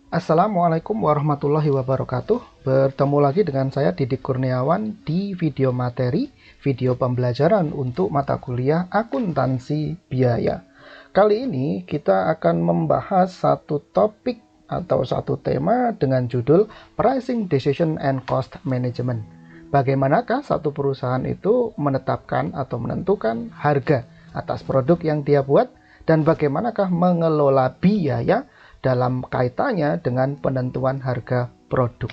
Assalamualaikum warahmatullahi wabarakatuh. Bertemu lagi dengan saya Didik Kurniawan di video materi, video pembelajaran untuk mata kuliah akuntansi biaya. Kali ini kita akan membahas satu topik atau satu tema dengan judul Pricing Decision and Cost Management. Bagaimanakah satu perusahaan itu menetapkan atau menentukan harga atas produk yang dia buat, dan bagaimanakah mengelola biaya dalam kaitannya dengan penentuan harga produk.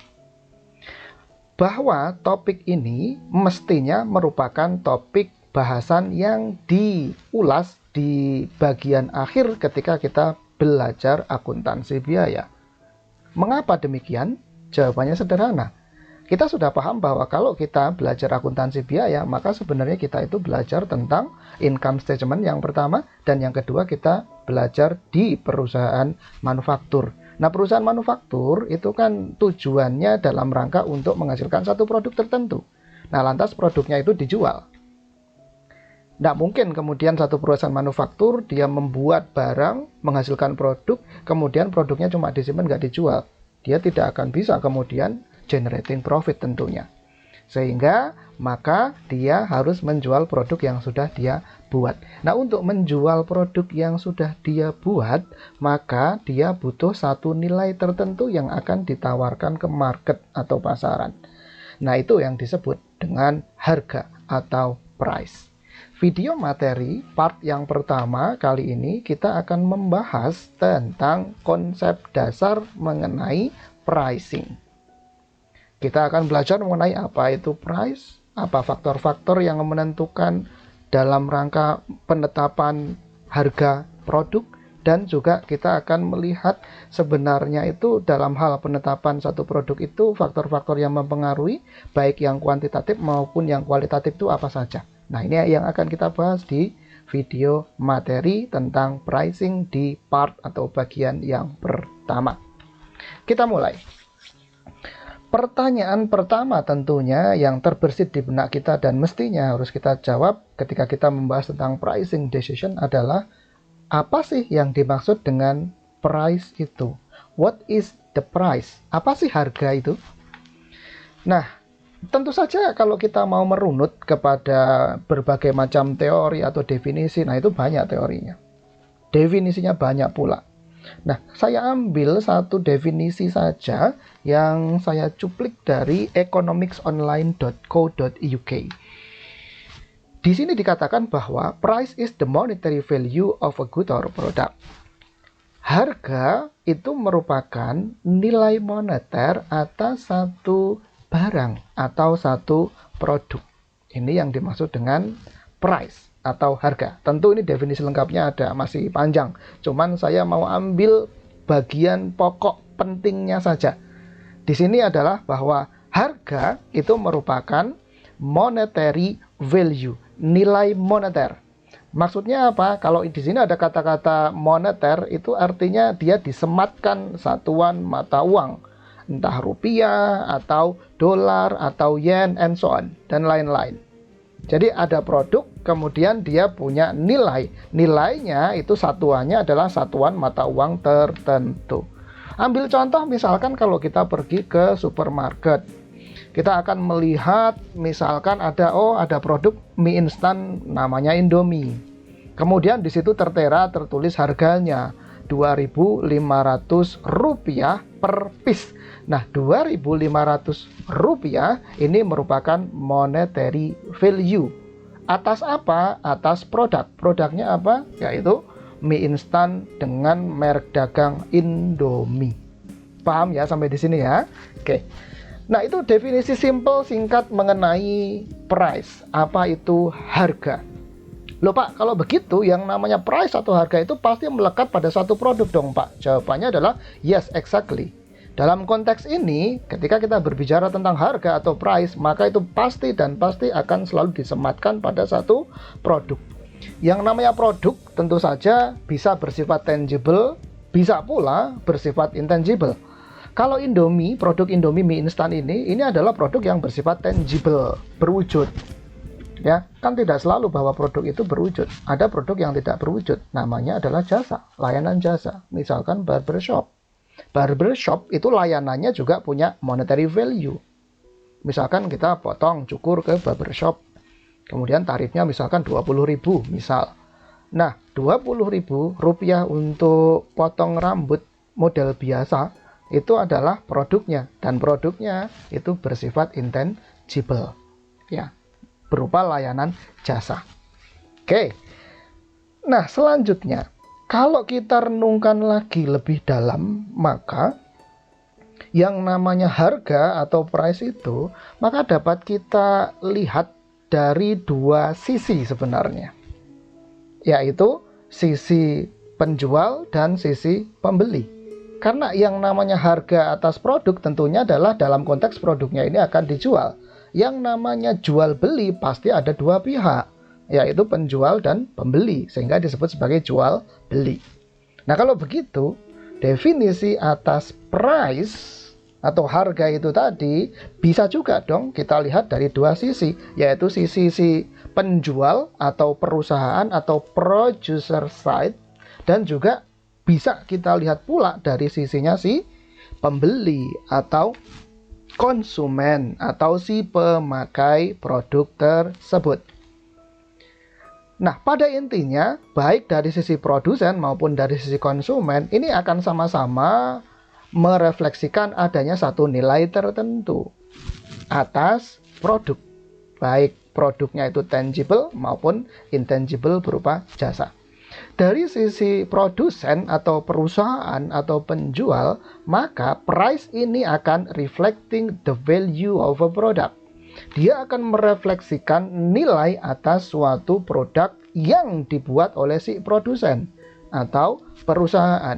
Bahwa topik ini mestinya merupakan topik bahasan yang diulas di bagian akhir ketika kita belajar akuntansi biaya. Mengapa demikian? Jawabannya sederhana. Kita sudah paham bahwa kalau kita belajar akuntansi biaya, maka sebenarnya kita itu belajar tentang income statement yang pertama, dan yang kedua kita belajar di perusahaan manufaktur. Nah, perusahaan manufaktur itu kan tujuannya dalam rangka untuk menghasilkan satu produk tertentu. Nah, lantas produknya itu dijual. Tidak mungkin kemudian satu perusahaan manufaktur dia membuat barang, menghasilkan produk, kemudian produknya cuma disimpan nggak dijual. Dia tidak akan bisa kemudian generating profit tentunya. Sehingga maka dia harus menjual produk yang sudah dia buat. Nah, untuk menjual produk yang sudah dia buat, maka dia butuh satu nilai tertentu yang akan ditawarkan ke market atau pasaran. Nah, itu yang disebut dengan harga atau price. Video materi part yang pertama kali ini kita akan membahas tentang konsep dasar mengenai pricing. Kita akan belajar mengenai apa itu price, apa faktor-faktor yang menentukan dalam rangka penetapan harga produk, dan juga kita akan melihat sebenarnya itu dalam hal penetapan satu produk itu faktor-faktor yang mempengaruhi, baik yang kuantitatif maupun yang kualitatif itu apa saja. Nah, ini yang akan kita bahas di video materi tentang pricing di part atau bagian yang pertama. Kita mulai. Pertanyaan pertama tentunya yang terbersit di benak kita dan mestinya harus kita jawab ketika kita membahas tentang pricing decision adalah, apa sih yang dimaksud dengan price itu? What is the price? Apa sih harga itu? Nah, tentu saja kalau kita mau merunut kepada berbagai macam teori atau definisi, nah itu banyak teorinya. Definisinya banyak pula. Nah, saya ambil satu definisi saja yang saya cuplik dari economicsonline.co.uk. Di sini dikatakan bahwa price is the monetary value of a good or product. Harga itu merupakan nilai moneter atas satu barang atau satu produk. Ini yang dimaksud dengan price atau harga. Tentu ini definisi lengkapnya ada, masih panjang. Cuman saya mau ambil bagian pokok pentingnya saja. Di sini adalah bahwa harga itu merupakan monetary value, nilai moneter. Maksudnya apa? Kalau di sini ada kata-kata moneter, itu artinya dia disematkan satuan mata uang, entah rupiah atau dolar atau yen and so on dan lain-lain. Jadi ada produk, kemudian dia punya nilai. Nilainya itu satuannya adalah satuan mata uang tertentu. Ambil contoh misalkan kalau kita pergi ke supermarket. Kita akan melihat misalkan ada produk mie instan namanya Indomie. Kemudian di situ tertulis harganya Rp2.500 per piece. Nah, Rp2.500 ini merupakan monetary value. Atas apa? Atas produk. Produknya apa? Yaitu mie instan dengan merek dagang Indomie. Paham ya sampai di sini ya? Oke. Nah, itu definisi simple singkat mengenai price. Apa itu harga? Loh Pak, kalau begitu yang namanya price atau harga itu pasti melekat pada satu produk dong Pak. Jawabannya adalah yes, exactly. Dalam konteks ini, ketika kita berbicara tentang harga atau price, maka itu pasti akan selalu disematkan pada satu produk. Yang namanya produk tentu saja bisa bersifat tangible, bisa pula bersifat intangible. Kalau Indomie, produk Indomie mie instan ini adalah produk yang bersifat tangible, berwujud. Ya, kan tidak selalu bahwa produk itu berwujud. Ada produk yang tidak berwujud, namanya adalah jasa, layanan jasa. Misalkan barbershop. Barbershop itu layanannya juga punya monetary value. Misalkan kita potong cukur ke barbershop, kemudian tarifnya misalkan 20.000 misal. Nah, 20.000 rupiah untuk potong rambut model biasa itu adalah produknya, dan produknya itu bersifat intangible, ya, berupa layanan jasa. Oke. Nah, selanjutnya, kalau kita renungkan lagi lebih dalam, maka yang namanya harga atau price itu, maka dapat kita lihat dari dua sisi sebenarnya, yaitu sisi penjual dan sisi pembeli. Karena yang namanya harga atas produk tentunya adalah dalam konteks produknya ini akan dijual. Yang namanya jual beli pasti ada dua pihak, yaitu penjual dan pembeli, sehingga disebut sebagai jual beli. Nah, kalau begitu, definisi atas price atau harga itu tadi bisa juga dong kita lihat dari dua sisi, yaitu sisi penjual atau perusahaan atau producer side, dan juga bisa kita lihat pula dari sisinya si pembeli atau konsumen atau si pemakai produk tersebut. Nah, pada intinya, baik dari sisi produsen maupun dari sisi konsumen, ini akan sama-sama merefleksikan adanya satu nilai tertentu atas produk. Baik produknya itu tangible maupun intangible berupa jasa. Dari sisi produsen atau perusahaan atau penjual, maka price ini akan reflecting the value of a product. Dia akan merefleksikan nilai atas suatu produk yang dibuat oleh si produsen atau perusahaan.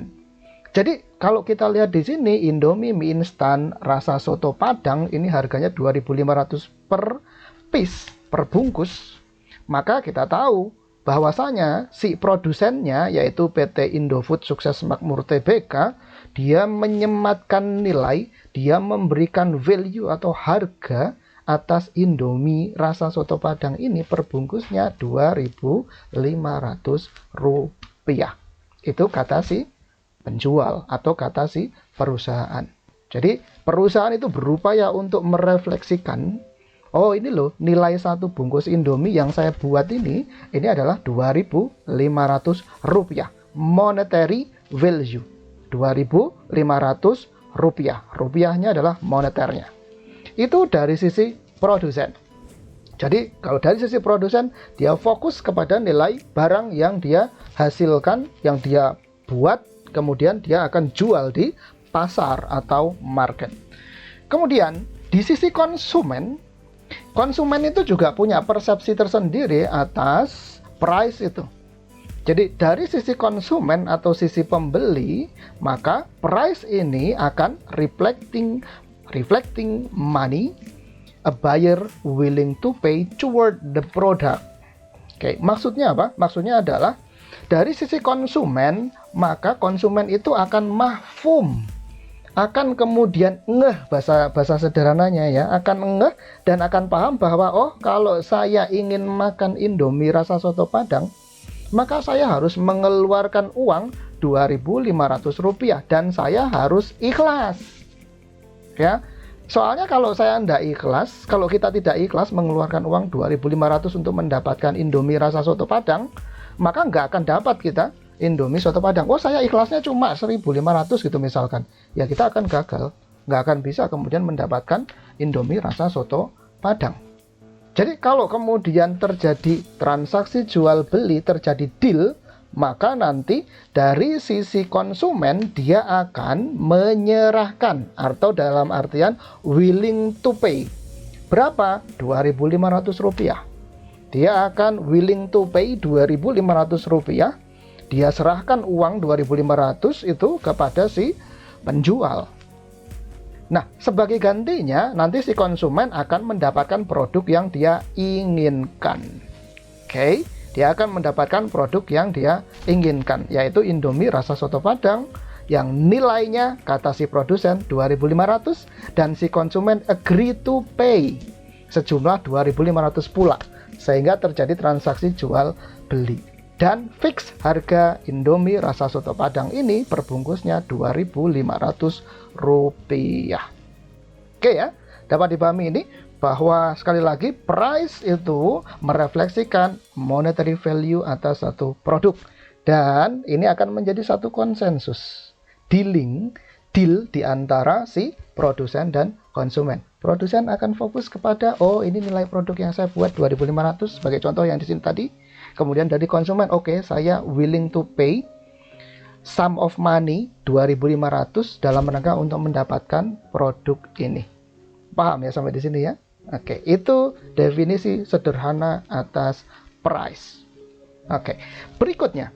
Jadi kalau kita lihat di sini, Indomie mie instan rasa soto Padang ini harganya 2.500 per piece, per bungkus. Maka kita tahu bahwasanya si produsennya yaitu PT Indofood Sukses Makmur Tbk, dia menyematkan nilai, dia memberikan value atau harga atas Indomie rasa soto Padang ini per bungkusnya 2.500 rupiah. Itu kata si penjual atau kata si perusahaan. Jadi perusahaan itu berupaya untuk merefleksikan, oh ini loh nilai satu bungkus Indomie yang saya buat ini adalah 2.500 rupiah. Monetary value 2.500 rupiah. Rupiahnya adalah moneternya. Itu dari sisi produsen. Jadi kalau dari sisi produsen, dia fokus kepada nilai barang yang dia hasilkan, yang dia buat, kemudian dia akan jual di pasar atau market. Kemudian di sisi konsumen, konsumen itu juga punya persepsi tersendiri atas price itu. Jadi dari sisi konsumen atau sisi pembeli, maka price ini akan reflecting money a buyer willing to pay toward the product. Oke, maksudnya apa? Maksudnya adalah dari sisi konsumen, maka konsumen itu akan mafhum, akan kemudian ngeh, bahasa sederhananya ya, akan ngeh dan akan paham bahwa oh kalau saya ingin makan Indomie rasa soto Padang, maka saya harus mengeluarkan uang 2.500 rupiah dan saya harus ikhlas. Ya, soalnya kalau saya tidak ikhlas, kalau kita tidak ikhlas mengeluarkan uang 2.500 untuk mendapatkan Indomie rasa soto Padang, maka nggak akan dapat kita Indomie soto Padang. Oh, saya ikhlasnya cuma 1.500 gitu misalkan. Ya kita akan gagal, nggak akan bisa kemudian mendapatkan Indomie rasa soto Padang. Jadi kalau kemudian terjadi transaksi jual beli, terjadi deal, maka nanti dari sisi konsumen dia akan menyerahkan atau dalam artian willing to pay. Berapa? 2.500 rupiah. Dia akan willing to pay 2.500 rupiah. Dia serahkan uang 2.500 itu kepada si penjual. Nah, sebagai gantinya nanti si konsumen akan mendapatkan produk yang dia inginkan. Oke. Dia akan mendapatkan produk yang dia inginkan, yaitu Indomie rasa soto Padang yang nilainya kata si produsen 2.500 dan si konsumen agree to pay sejumlah 2.500 pula, sehingga terjadi transaksi jual beli. Dan fix harga Indomie rasa soto Padang ini perbungkusnya Rp2.500. Oke ya, dapat dipahami ini bahwa sekali lagi price itu merefleksikan monetary value atas satu produk. Dan ini akan menjadi satu konsensus. Deal di antara si produsen dan konsumen. Produsen akan fokus kepada, oh ini nilai produk yang saya buat 2.500 sebagai contoh yang di sini tadi. Kemudian dari konsumen, oke, saya willing to pay sum of money 2.500 dalam rangka untuk mendapatkan produk ini. Paham ya sampai di sini ya? Oke, itu definisi sederhana atas price. Oke, berikutnya.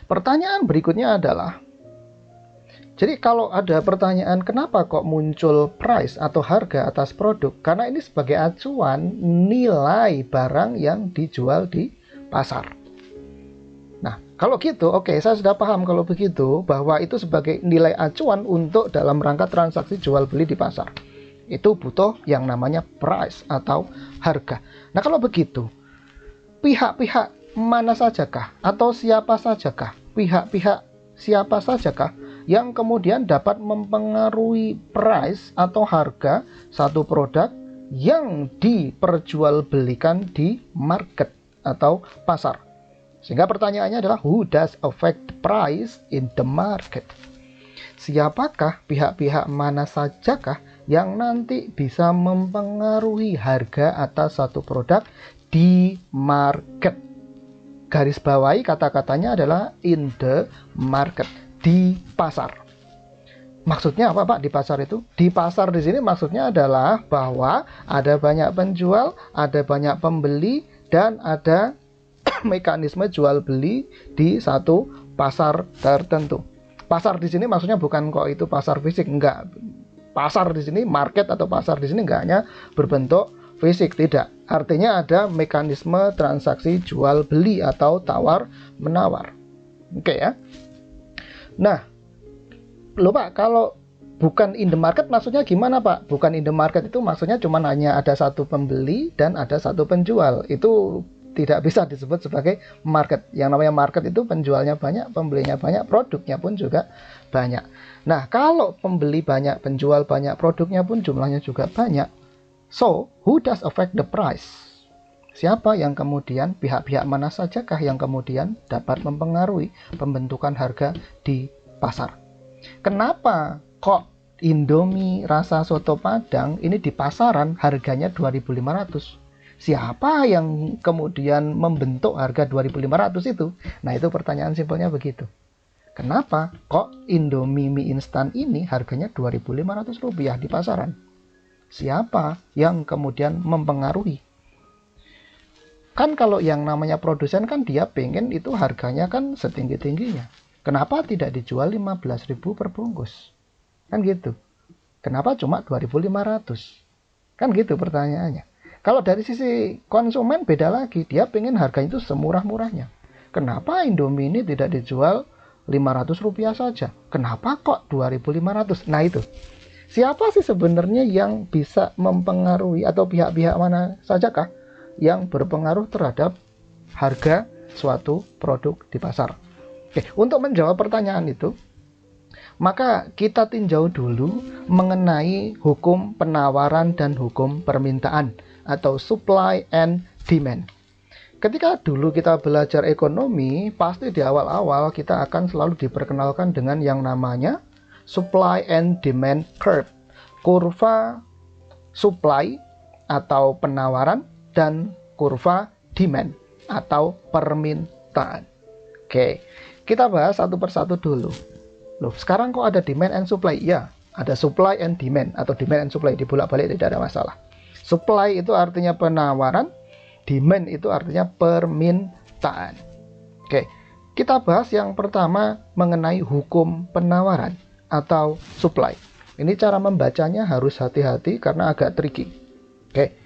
Pertanyaan berikutnya adalah, jadi kalau ada pertanyaan kenapa kok muncul price atau harga atas produk? Karena ini sebagai acuan nilai barang yang dijual di pasar. Nah, kalau gitu, oke, saya sudah paham kalau begitu, bahwa itu sebagai nilai acuan untuk dalam rangka transaksi jual beli di pasar. Itu butuh yang namanya price atau harga. Nah, kalau begitu, pihak-pihak mana sajakah atau siapa sajakah? Pihak-pihak siapa sajakah yang kemudian dapat mempengaruhi price atau harga satu produk yang diperjualbelikan di market atau pasar. Sehingga pertanyaannya adalah, who does affect the price in the market? Siapakah pihak-pihak mana sajakah yang nanti bisa mempengaruhi harga atas satu produk di market? Garis bawahi kata-katanya adalah in the market, di pasar. Maksudnya apa Pak di pasar itu? Di pasar di sini maksudnya adalah bahwa ada banyak penjual, ada banyak pembeli, dan ada mekanisme jual beli di satu pasar tertentu. Pasar di sini maksudnya bukan kok itu pasar fisik, enggak. Pasar di sini, market atau pasar di sini enggak hanya berbentuk fisik, tidak. Artinya ada mekanisme transaksi jual beli atau tawar menawar. Oke ya. Nah, loh Pak, kalau bukan in the market maksudnya gimana Pak? Bukan in the market itu maksudnya cuma hanya ada satu pembeli dan ada satu penjual. Itu tidak bisa disebut sebagai market. Yang namanya market itu penjualnya banyak, pembelinya banyak, produknya pun juga banyak. Nah, kalau pembeli banyak, penjual banyak, produknya pun jumlahnya juga banyak. So, who does affect the price? Siapa yang kemudian, pihak-pihak mana sajakah yang kemudian dapat mempengaruhi pembentukan harga di pasar? Kenapa kok Indomie rasa soto Padang ini di pasaran harganya 2.500? Siapa yang kemudian membentuk harga 2.500 itu? Nah, itu pertanyaan simpelnya begitu. Kenapa kok Indomie mie instan ini harganya Rp2.500 di pasaran? Siapa yang kemudian mempengaruhi? Kan kalau yang namanya produsen kan dia pengen itu harganya kan setinggi-tingginya. Kenapa tidak dijual 15.000 per bungkus? Kan gitu. Kenapa cuma 2.500? Kan gitu pertanyaannya. Kalau dari sisi konsumen beda lagi, dia pengen harganya itu semurah-murahnya. Kenapa Indomie ini tidak dijual Rp500 saja? Kenapa kok 2.500? Nah itu. Siapa sih sebenarnya yang bisa mempengaruhi atau pihak-pihak mana sajakah yang berpengaruh terhadap harga suatu produk di pasar? Oke, untuk menjawab pertanyaan itu, maka kita tinjau dulu mengenai hukum penawaran dan hukum permintaan atau supply and demand. Ketika dulu kita belajar ekonomi, pasti di awal-awal kita akan selalu diperkenalkan dengan yang namanya supply and demand curve, kurva supply atau penawaran dan kurva demand atau permintaan. Oke, kita bahas satu persatu dulu. Loh, sekarang kok ada demand and supply? Ya, ada supply and demand atau demand and supply, dibolak-balik tidak ada masalah. Supply itu artinya penawaran, demand itu artinya permintaan. Oke, kita bahas yang pertama mengenai hukum penawaran atau supply. Ini cara membacanya harus hati-hati karena agak tricky. Oke,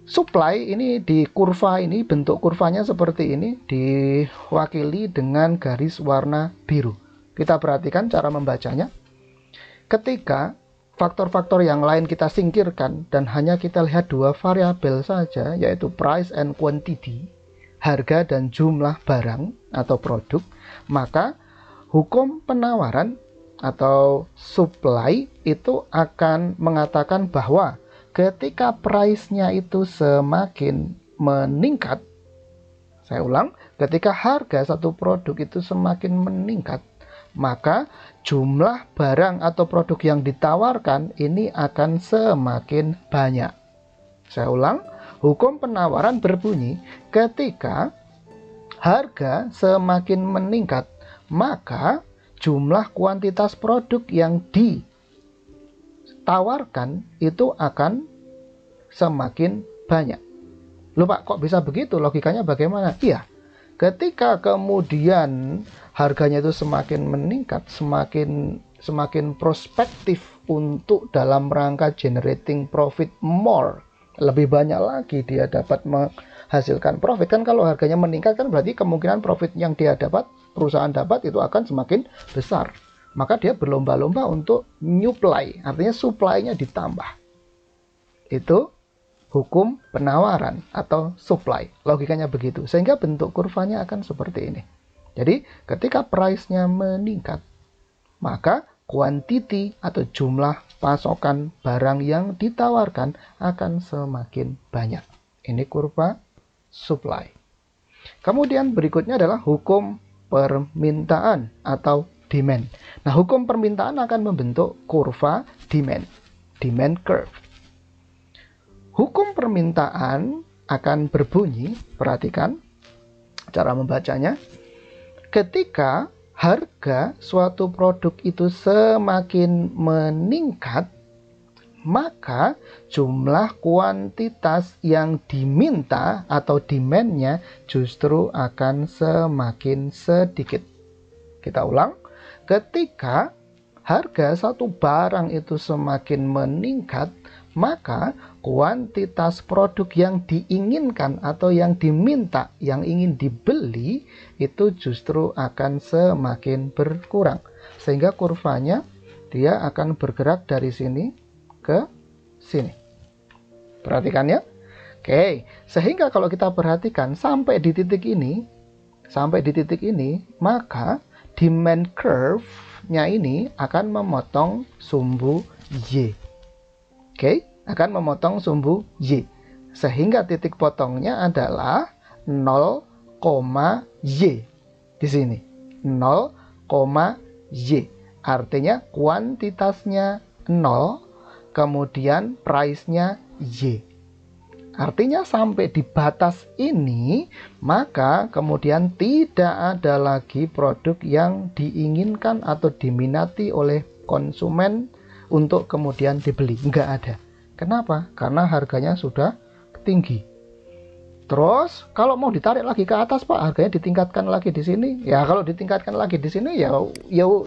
supply ini di kurva ini, bentuk kurvanya seperti ini, diwakili dengan garis warna biru. Kita perhatikan cara membacanya. Ketika faktor-faktor yang lain kita singkirkan dan hanya kita lihat dua variabel saja, yaitu price and quantity, harga dan jumlah barang atau produk, maka hukum penawaran atau supply itu akan mengatakan bahwa ketika price-nya itu semakin meningkat, saya ulang, ketika harga satu produk itu semakin meningkat, maka jumlah barang atau produk yang ditawarkan ini akan semakin banyak. Saya ulang, hukum penawaran berbunyi ketika harga semakin meningkat, maka jumlah kuantitas produk yang ditawarkan itu akan semakin banyak. Loh Pak, kok bisa begitu? Logikanya bagaimana? Iya, ketika kemudian harganya itu semakin meningkat, semakin prospektif untuk dalam rangka generating profit more, lebih banyak lagi dia dapat menghasilkan profit. Kan kalau harganya meningkat kan berarti kemungkinan profit yang dia dapat, perusahaan dapat itu akan semakin besar. Maka dia berlomba-lomba untuk nyuplai, artinya supply-nya ditambah. Itu hukum penawaran atau supply. Logikanya begitu. Sehingga bentuk kurvanya akan seperti ini. Jadi ketika price-nya meningkat, maka quantity atau jumlah pasokan barang yang ditawarkan akan semakin banyak. Ini kurva supply. Kemudian berikutnya adalah hukum permintaan atau demand. Nah, hukum permintaan akan membentuk kurva demand curve. Hukum permintaan akan berbunyi, perhatikan cara membacanya, ketika harga suatu produk itu semakin meningkat, maka jumlah kuantitas yang diminta atau demand-nya justru akan semakin sedikit. Kita ulang, ketika harga satu barang itu semakin meningkat, maka kuantitas produk yang diinginkan atau yang diminta, yang ingin dibeli, itu justru akan semakin berkurang. Sehingga kurvanya dia akan bergerak dari sini ke sini. Perhatikan ya. Oke, sehingga kalau kita perhatikan sampai di titik ini, maka demand curve-nya ini akan memotong sumbu Y. Oke, akan memotong sumbu Y. Sehingga titik potongnya adalah 0, Y. Di sini. 0, Y. Artinya kuantitasnya 0, kemudian price-nya Y. Artinya sampai di batas ini, maka kemudian tidak ada lagi produk yang diinginkan atau diminati oleh konsumen untuk kemudian dibeli. Nggak ada. Kenapa? Karena harganya sudah tinggi. Terus kalau mau ditarik lagi ke atas, Pak, harganya ditingkatkan lagi di sini. Ya kalau ditingkatkan lagi di sini, ya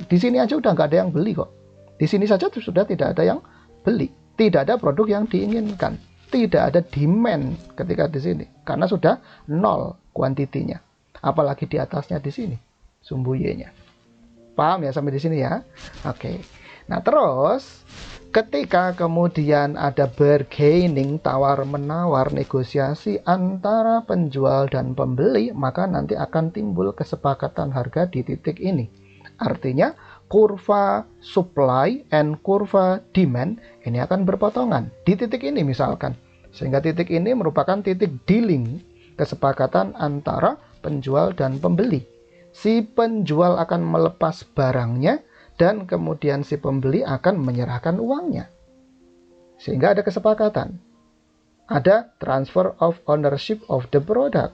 di sini aja udah nggak ada yang beli kok. Di sini saja sudah tidak ada yang beli. Tidak ada produk yang diinginkan. Tidak ada demand ketika di sini. Karena sudah 0 kuantitinya. Apalagi di atasnya di sini. Sumbu Y-nya. Paham ya sampai di sini ya? Oke. Nah terus ketika kemudian ada bargaining, tawar-menawar, negosiasi antara penjual dan pembeli, maka nanti akan timbul kesepakatan harga di titik ini. Artinya kurva supply and kurva demand ini akan berpotongan di titik ini misalkan. Sehingga titik ini merupakan titik dealing, kesepakatan antara penjual dan pembeli. Si penjual akan melepas barangnya dan kemudian si pembeli akan menyerahkan uangnya. Sehingga ada kesepakatan. Ada transfer of ownership of the product.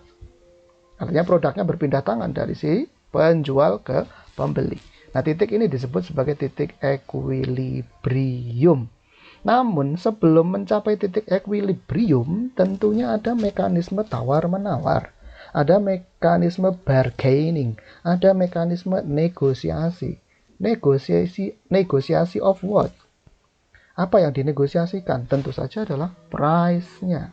Artinya produknya berpindah tangan dari si penjual ke pembeli. Nah, titik ini disebut sebagai titik equilibrium. Namun, sebelum mencapai titik equilibrium, tentunya ada mekanisme tawar-menawar. Ada mekanisme bargaining. Ada mekanisme negosiasi. Negosiasi of what? Apa yang dinegosiasikan? Tentu saja adalah price-nya.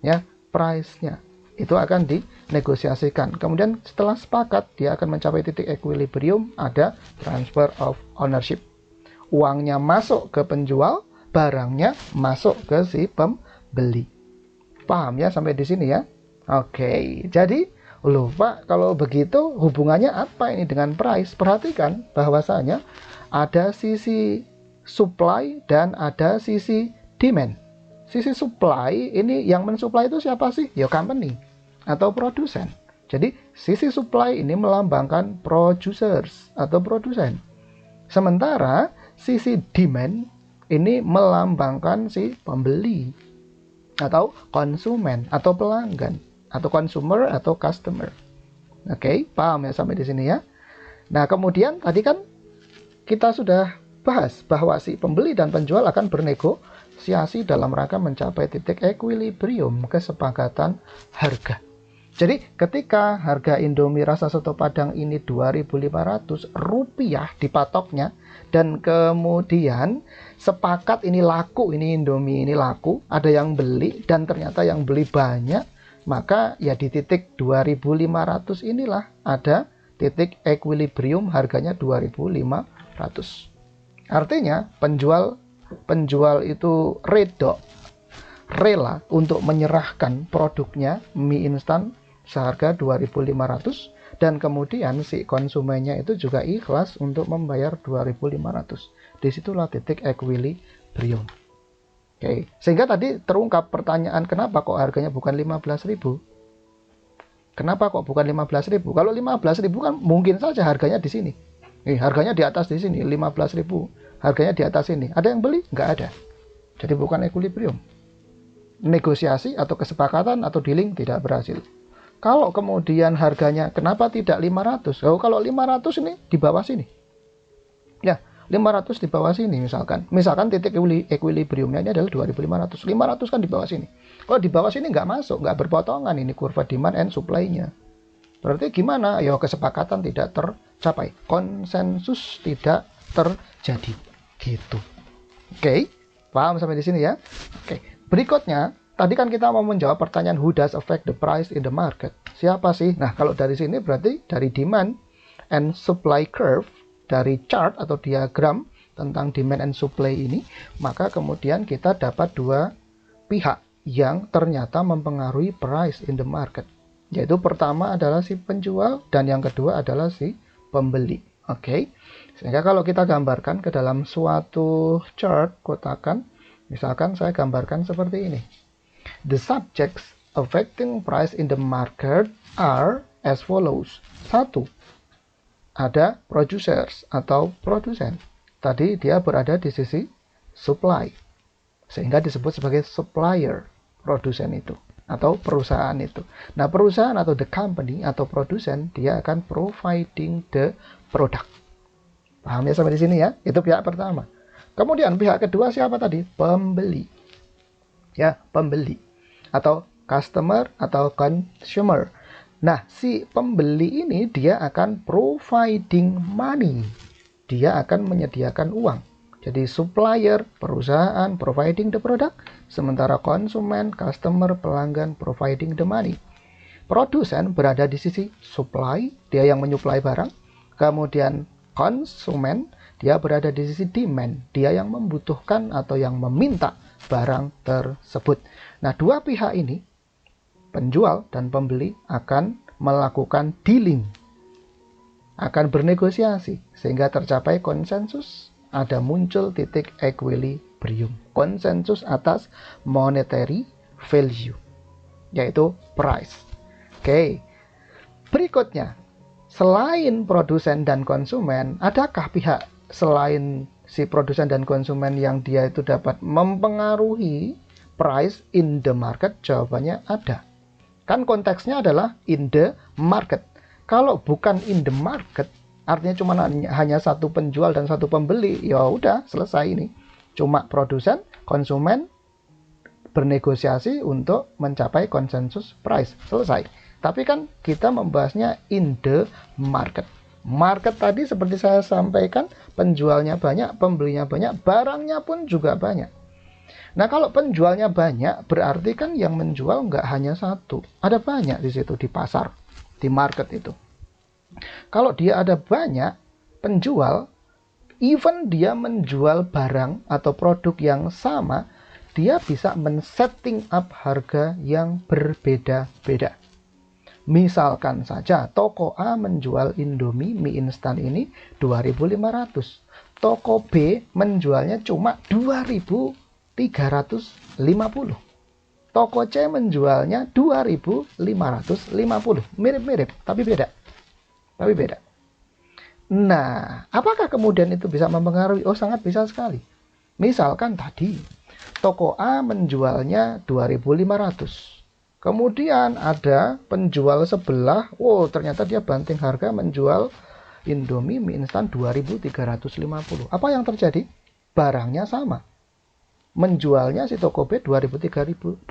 Ya, price-nya. Itu akan dinegosiasikan. Kemudian setelah sepakat, dia akan mencapai titik equilibrium, ada transfer of ownership. Uangnya masuk ke penjual, barangnya masuk ke si pembeli. Paham ya sampai di sini ya? Oke, jadi Loh Pak, kalau begitu hubungannya apa ini dengan price? Perhatikan bahwasanya ada sisi supply dan ada sisi demand. Sisi supply ini yang mensuplai itu siapa sih? Ya company atau produsen. Jadi sisi supply ini melambangkan producers atau produsen. Sementara sisi demand ini melambangkan si pembeli atau konsumen atau pelanggan atau consumer atau customer. Oke, paham ya sampai di sini ya? Nah, kemudian tadi kan kita sudah bahas bahwa si pembeli dan penjual akan bernegosiasi dalam rangka mencapai titik equilibrium, kesepakatan harga. Jadi ketika harga Indomie rasa soto Padang ini Rp2.500 dipatoknya, dan kemudian sepakat ini laku, ini Indomie ini laku, ada yang beli dan ternyata yang beli banyak, maka ya di titik 2.500 inilah ada titik equilibrium, harganya 2.500. Artinya penjual itu rela untuk menyerahkan produknya mie instan seharga 2.500, dan kemudian si konsumennya itu juga ikhlas untuk membayar 2.500. Disitulah titik equilibrium. Oke, sehingga tadi terungkap pertanyaan kenapa kok harganya bukan 15.000. Kenapa kok bukan 15.000? Kalau 15.000 kan mungkin saja harganya di sini. Harganya di atas di sini 15.000. Harganya di atas ini. Ada yang beli? Nggak ada. Jadi bukan equilibrium. Negosiasi atau kesepakatan atau dealing tidak berhasil. Kalau kemudian harganya kenapa tidak 500? Oh, kalau 500 ini di bawah sini. Ya, 500 di bawah sini misalkan. Misalkan titik equilibriumnya ini adalah 2.500. 500 kan di bawah sini. Kalau di bawah sini nggak masuk, nggak berpotongan ini kurva demand and supply-nya. Berarti gimana? Ya kesepakatan tidak tercapai. Konsensus tidak terjadi. Gitu. Oke, paham sampai di sini ya? Oke, berikutnya tadi kan kita mau menjawab pertanyaan who does affect the price in the market. Siapa sih? Nah, kalau dari sini berarti dari demand and supply curve, dari chart atau diagram tentang demand and supply ini, maka kemudian kita dapat dua pihak yang ternyata mempengaruhi price in the market. Yaitu pertama adalah si penjual dan yang kedua adalah si pembeli. Oke. Sehingga kalau kita gambarkan ke dalam suatu chart kotakan, misalkan saya gambarkan seperti ini. The subjects affecting price in the market are as follows. 1. Ada producers atau produsen. Tadi dia berada di sisi supply. Sehingga disebut sebagai supplier, produsen itu. Atau perusahaan itu. Nah, perusahaan atau the company atau produsen, dia akan providing the product. Paham ya sampai di sini ya? Itu pihak pertama. Kemudian pihak kedua siapa tadi? Pembeli. Ya, pembeli atau customer atau consumer. Nah, si pembeli ini dia akan providing money. Dia akan menyediakan uang. Jadi supplier, perusahaan providing the product, sementara konsumen, customer, pelanggan providing the money. Produsen berada di sisi supply, dia yang menyuplai barang. Kemudian konsumen, dia berada di sisi demand, dia yang membutuhkan atau yang meminta barang tersebut. Nah, dua pihak ini, penjual dan pembeli, akan melakukan dealing, akan bernegosiasi sehingga tercapai konsensus, ada muncul titik equilibrium, konsensus atas monetary value, yaitu price. Oke, berikutnya, selain produsen dan konsumen, adakah pihak selain si produsen dan konsumen yang dia itu dapat mempengaruhi price in the market? Jawabannya ada. Kan konteksnya adalah in the market. Kalau bukan in the market, artinya cuma hanya satu penjual dan satu pembeli, ya udah selesai ini. Cuma produsen, konsumen bernegosiasi untuk mencapai konsensus price, selesai. Tapi kan kita membahasnya in the market. Market tadi seperti saya sampaikan, penjualnya banyak, pembelinya banyak, barangnya pun juga banyak. Nah, kalau penjualnya banyak, berarti kan yang menjual nggak hanya satu. Ada banyak di situ, di pasar, di market itu. Kalau dia ada banyak penjual, even dia menjual barang atau produk yang sama, dia bisa men-setting up harga yang berbeda-beda. Misalkan saja toko A menjual Indomie mie instan ini 2.500. Toko B menjualnya cuma 2.350. Toko C menjualnya 2.550. Mirip-mirip, tapi beda. Nah, apakah kemudian itu bisa mempengaruhi? Oh, sangat bisa sekali. Misalkan tadi, toko A menjualnya 2.500. Kemudian ada penjual sebelah, ternyata dia banting harga menjual Indomie mie instan 2.350. Apa yang terjadi? Barangnya sama. Menjualnya si toko B 2.350.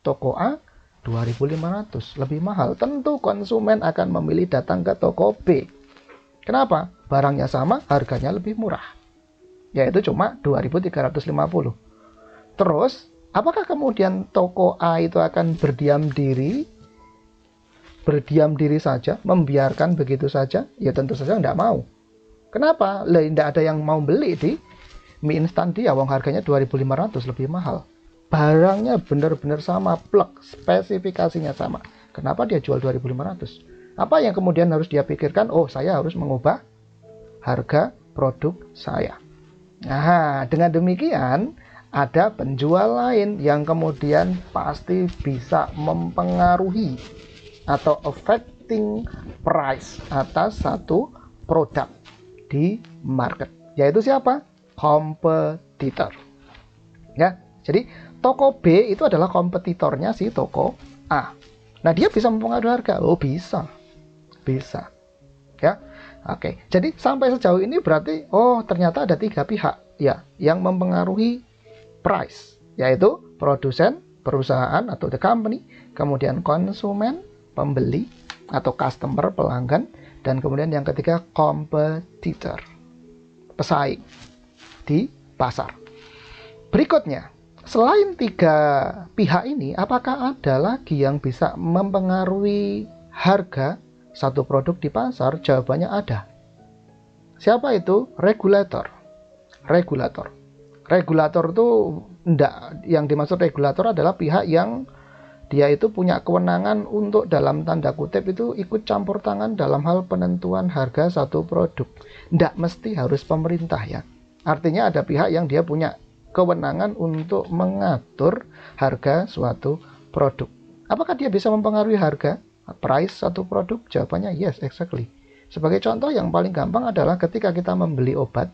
Toko A 2.500, lebih mahal. Tentu konsumen akan memilih datang ke toko B. Kenapa? Barangnya sama, harganya lebih murah. Yaitu cuma 2.350. Terus, apakah kemudian toko A itu akan berdiam diri saja, membiarkan begitu saja? Ya tentu saja tidak mau. Kenapa? Tidak ada yang mau beli di mie instan dia, wong harganya 2.500, lebih mahal. Barangnya benar-benar sama, plek, spesifikasinya sama. Kenapa dia jual 2.500? Apa yang kemudian harus dia pikirkan? Oh, saya harus mengubah harga produk saya. Nah, dengan demikian, ada penjual lain yang kemudian pasti bisa mempengaruhi atau affecting price atas satu produk di market. Yaitu siapa? Kompetitor. Ya, jadi toko B itu adalah kompetitornya si toko A. Nah, dia bisa mempengaruhi harga. Oh, bisa. Ya. Oke. Jadi sampai sejauh ini berarti ternyata ada 3 pihak ya yang mempengaruhi price, yaitu produsen, perusahaan atau the company, kemudian konsumen, pembeli atau customer, pelanggan, dan kemudian yang ketiga kompetitor, pesaing di pasar. Berikutnya, selain 3 pihak ini, apakah ada lagi yang bisa mempengaruhi harga satu produk di pasar? Jawabannya ada. Siapa itu? Regulator. Regulator itu yang dimaksud regulator adalah pihak yang dia itu punya kewenangan untuk dalam tanda kutip itu ikut campur tangan dalam hal penentuan harga satu produk. Tidak mesti harus pemerintah ya. Artinya ada pihak yang dia punya kewenangan untuk mengatur harga suatu produk. Apakah dia bisa mempengaruhi harga, price satu produk? Jawabannya yes, exactly. Sebagai contoh yang paling gampang adalah ketika kita membeli obat.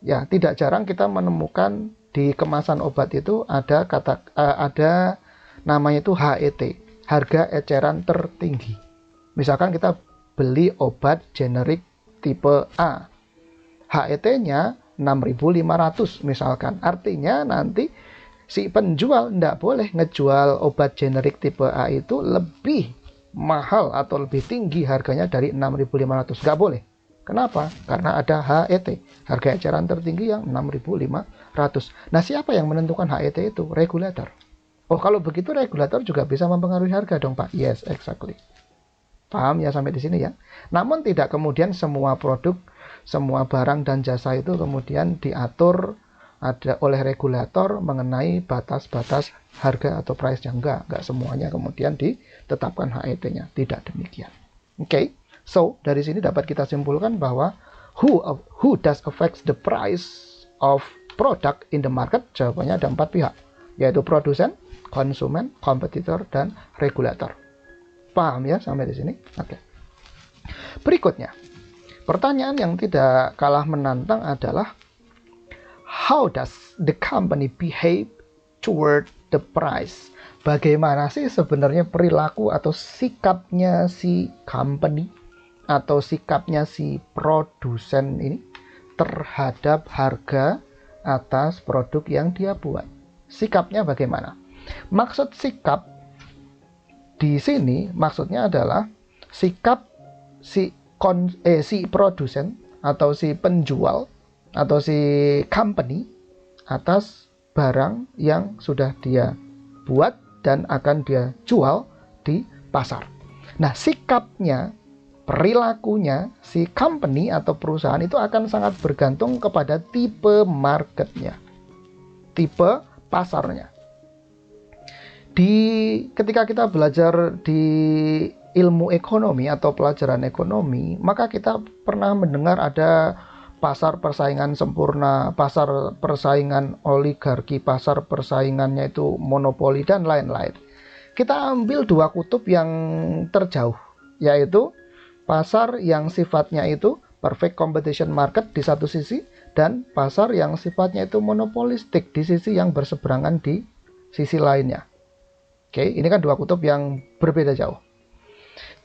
Ya, tidak jarang kita menemukan di kemasan obat itu ada namanya itu HET, harga eceran tertinggi. Misalkan kita beli obat generik tipe A. HET-nya 6.500 misalkan. Artinya nanti si penjual tidak boleh ngejual obat generik tipe A itu lebih mahal atau lebih tinggi harganya dari 6.500. Nggak boleh. Kenapa? Karena ada HET, harga eceran tertinggi yang 6.500. Nah, siapa yang menentukan HET itu? Regulator. Oh, kalau begitu regulator juga bisa mempengaruhi harga dong, Pak? Yes, exactly. Paham ya sampai di sini ya? Namun tidak kemudian semua produk, semua barang dan jasa itu kemudian diatur oleh regulator mengenai batas-batas harga atau price-nya. Enggak semuanya kemudian ditetapkan HET-nya. Tidak demikian. Oke. So, dari sini dapat kita simpulkan bahwa who does affects the price of product in the market? Jawabannya ada 4 pihak, yaitu produsen, konsumen, kompetitor, dan regulator. Paham ya sampai di sini? Oke. Berikutnya, pertanyaan yang tidak kalah menantang adalah how does the company behave toward the price? Bagaimana sih sebenarnya perilaku atau sikapnya si company atau sikapnya si produsen ini terhadap harga atas produk yang dia buat? Sikapnya bagaimana? Maksud sikap di sini maksudnya adalah sikap si produsen atau si penjual atau si company atas barang yang sudah dia buat dan akan dia jual di pasar. Nah, sikapnya, perilakunya si company atau perusahaan itu akan sangat bergantung kepada tipe marketnya, tipe pasarnya. Ketika kita belajar di ilmu ekonomi atau pelajaran ekonomi, maka kita pernah mendengar ada pasar persaingan sempurna, pasar persaingan oligarki, pasar persaingannya itu monopoli, dan lain-lain. Kita ambil dua kutub yang terjauh, yaitu pasar yang sifatnya itu perfect competition market di satu sisi, dan pasar yang sifatnya itu monopolistik di sisi yang berseberangan di sisi lainnya. Oke, ini kan dua kutub yang berbeda jauh.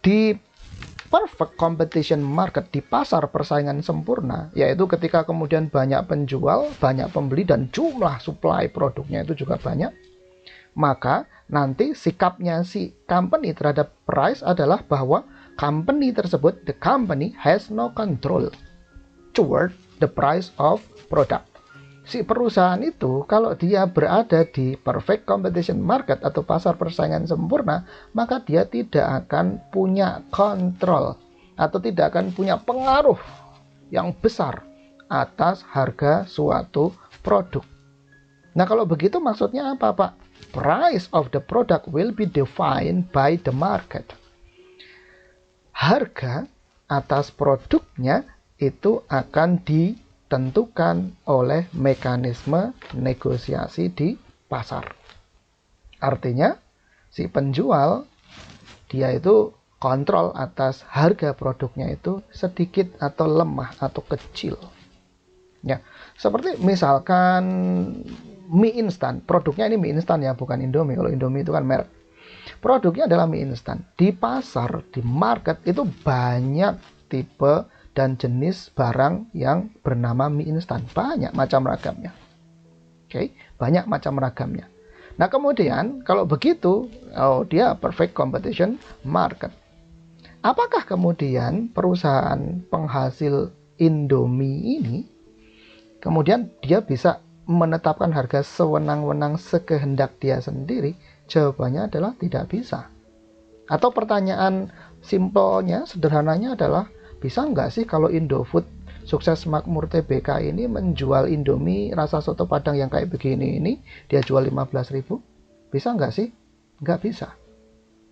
Di perfect competition market, di pasar persaingan sempurna, yaitu ketika kemudian banyak penjual, banyak pembeli, dan jumlah supply produknya itu juga banyak, maka nanti sikapnya si company terhadap price adalah bahwa company tersebut, the company has no control toward the price of product. Si perusahaan itu kalau dia berada di perfect competition market atau pasar persaingan sempurna, maka dia tidak akan punya kontrol atau tidak akan punya pengaruh yang besar atas harga suatu produk. Nah, kalau begitu maksudnya apa, Pak? Price of the product will be defined by the market. Harga atas produknya itu akan ditentukan oleh mekanisme negosiasi di pasar. Artinya, si penjual dia itu kontrol atas harga produknya itu sedikit atau lemah atau kecil. Ya, seperti misalkan mie instan. Produknya ini mie instan ya, bukan Indomie. Kalau Indomie itu kan merek. Produknya adalah mie instan. Di pasar, di market itu banyak tipe dan jenis barang yang bernama mie instan. Banyak macam ragamnya. Oke, banyak macam ragamnya. Nah, kemudian kalau begitu, dia perfect competition market. Apakah kemudian perusahaan penghasil Indomie ini kemudian dia bisa menetapkan harga sewenang-wenang sekehendak dia sendiri? Jawabannya adalah tidak bisa. Atau pertanyaan simpelnya, sederhananya adalah, bisa nggak sih kalau Indofood sukses makmur TBK ini menjual Indomie rasa soto Padang yang kayak begini ini, dia jual 15.000? Bisa nggak sih? Nggak bisa.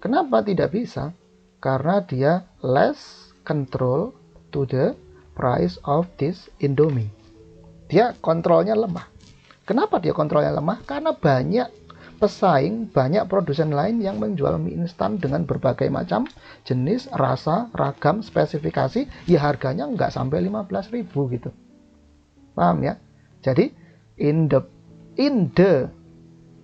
Kenapa tidak bisa? Karena dia less control to the price of this Indomie. Dia kontrolnya lemah. Kenapa dia kontrolnya lemah? Karena banyak pesaing, banyak produsen lain yang menjual mie instan dengan berbagai macam jenis, rasa, ragam, spesifikasi, ya harganya nggak sampai 15.000 gitu. Paham ya? Jadi in the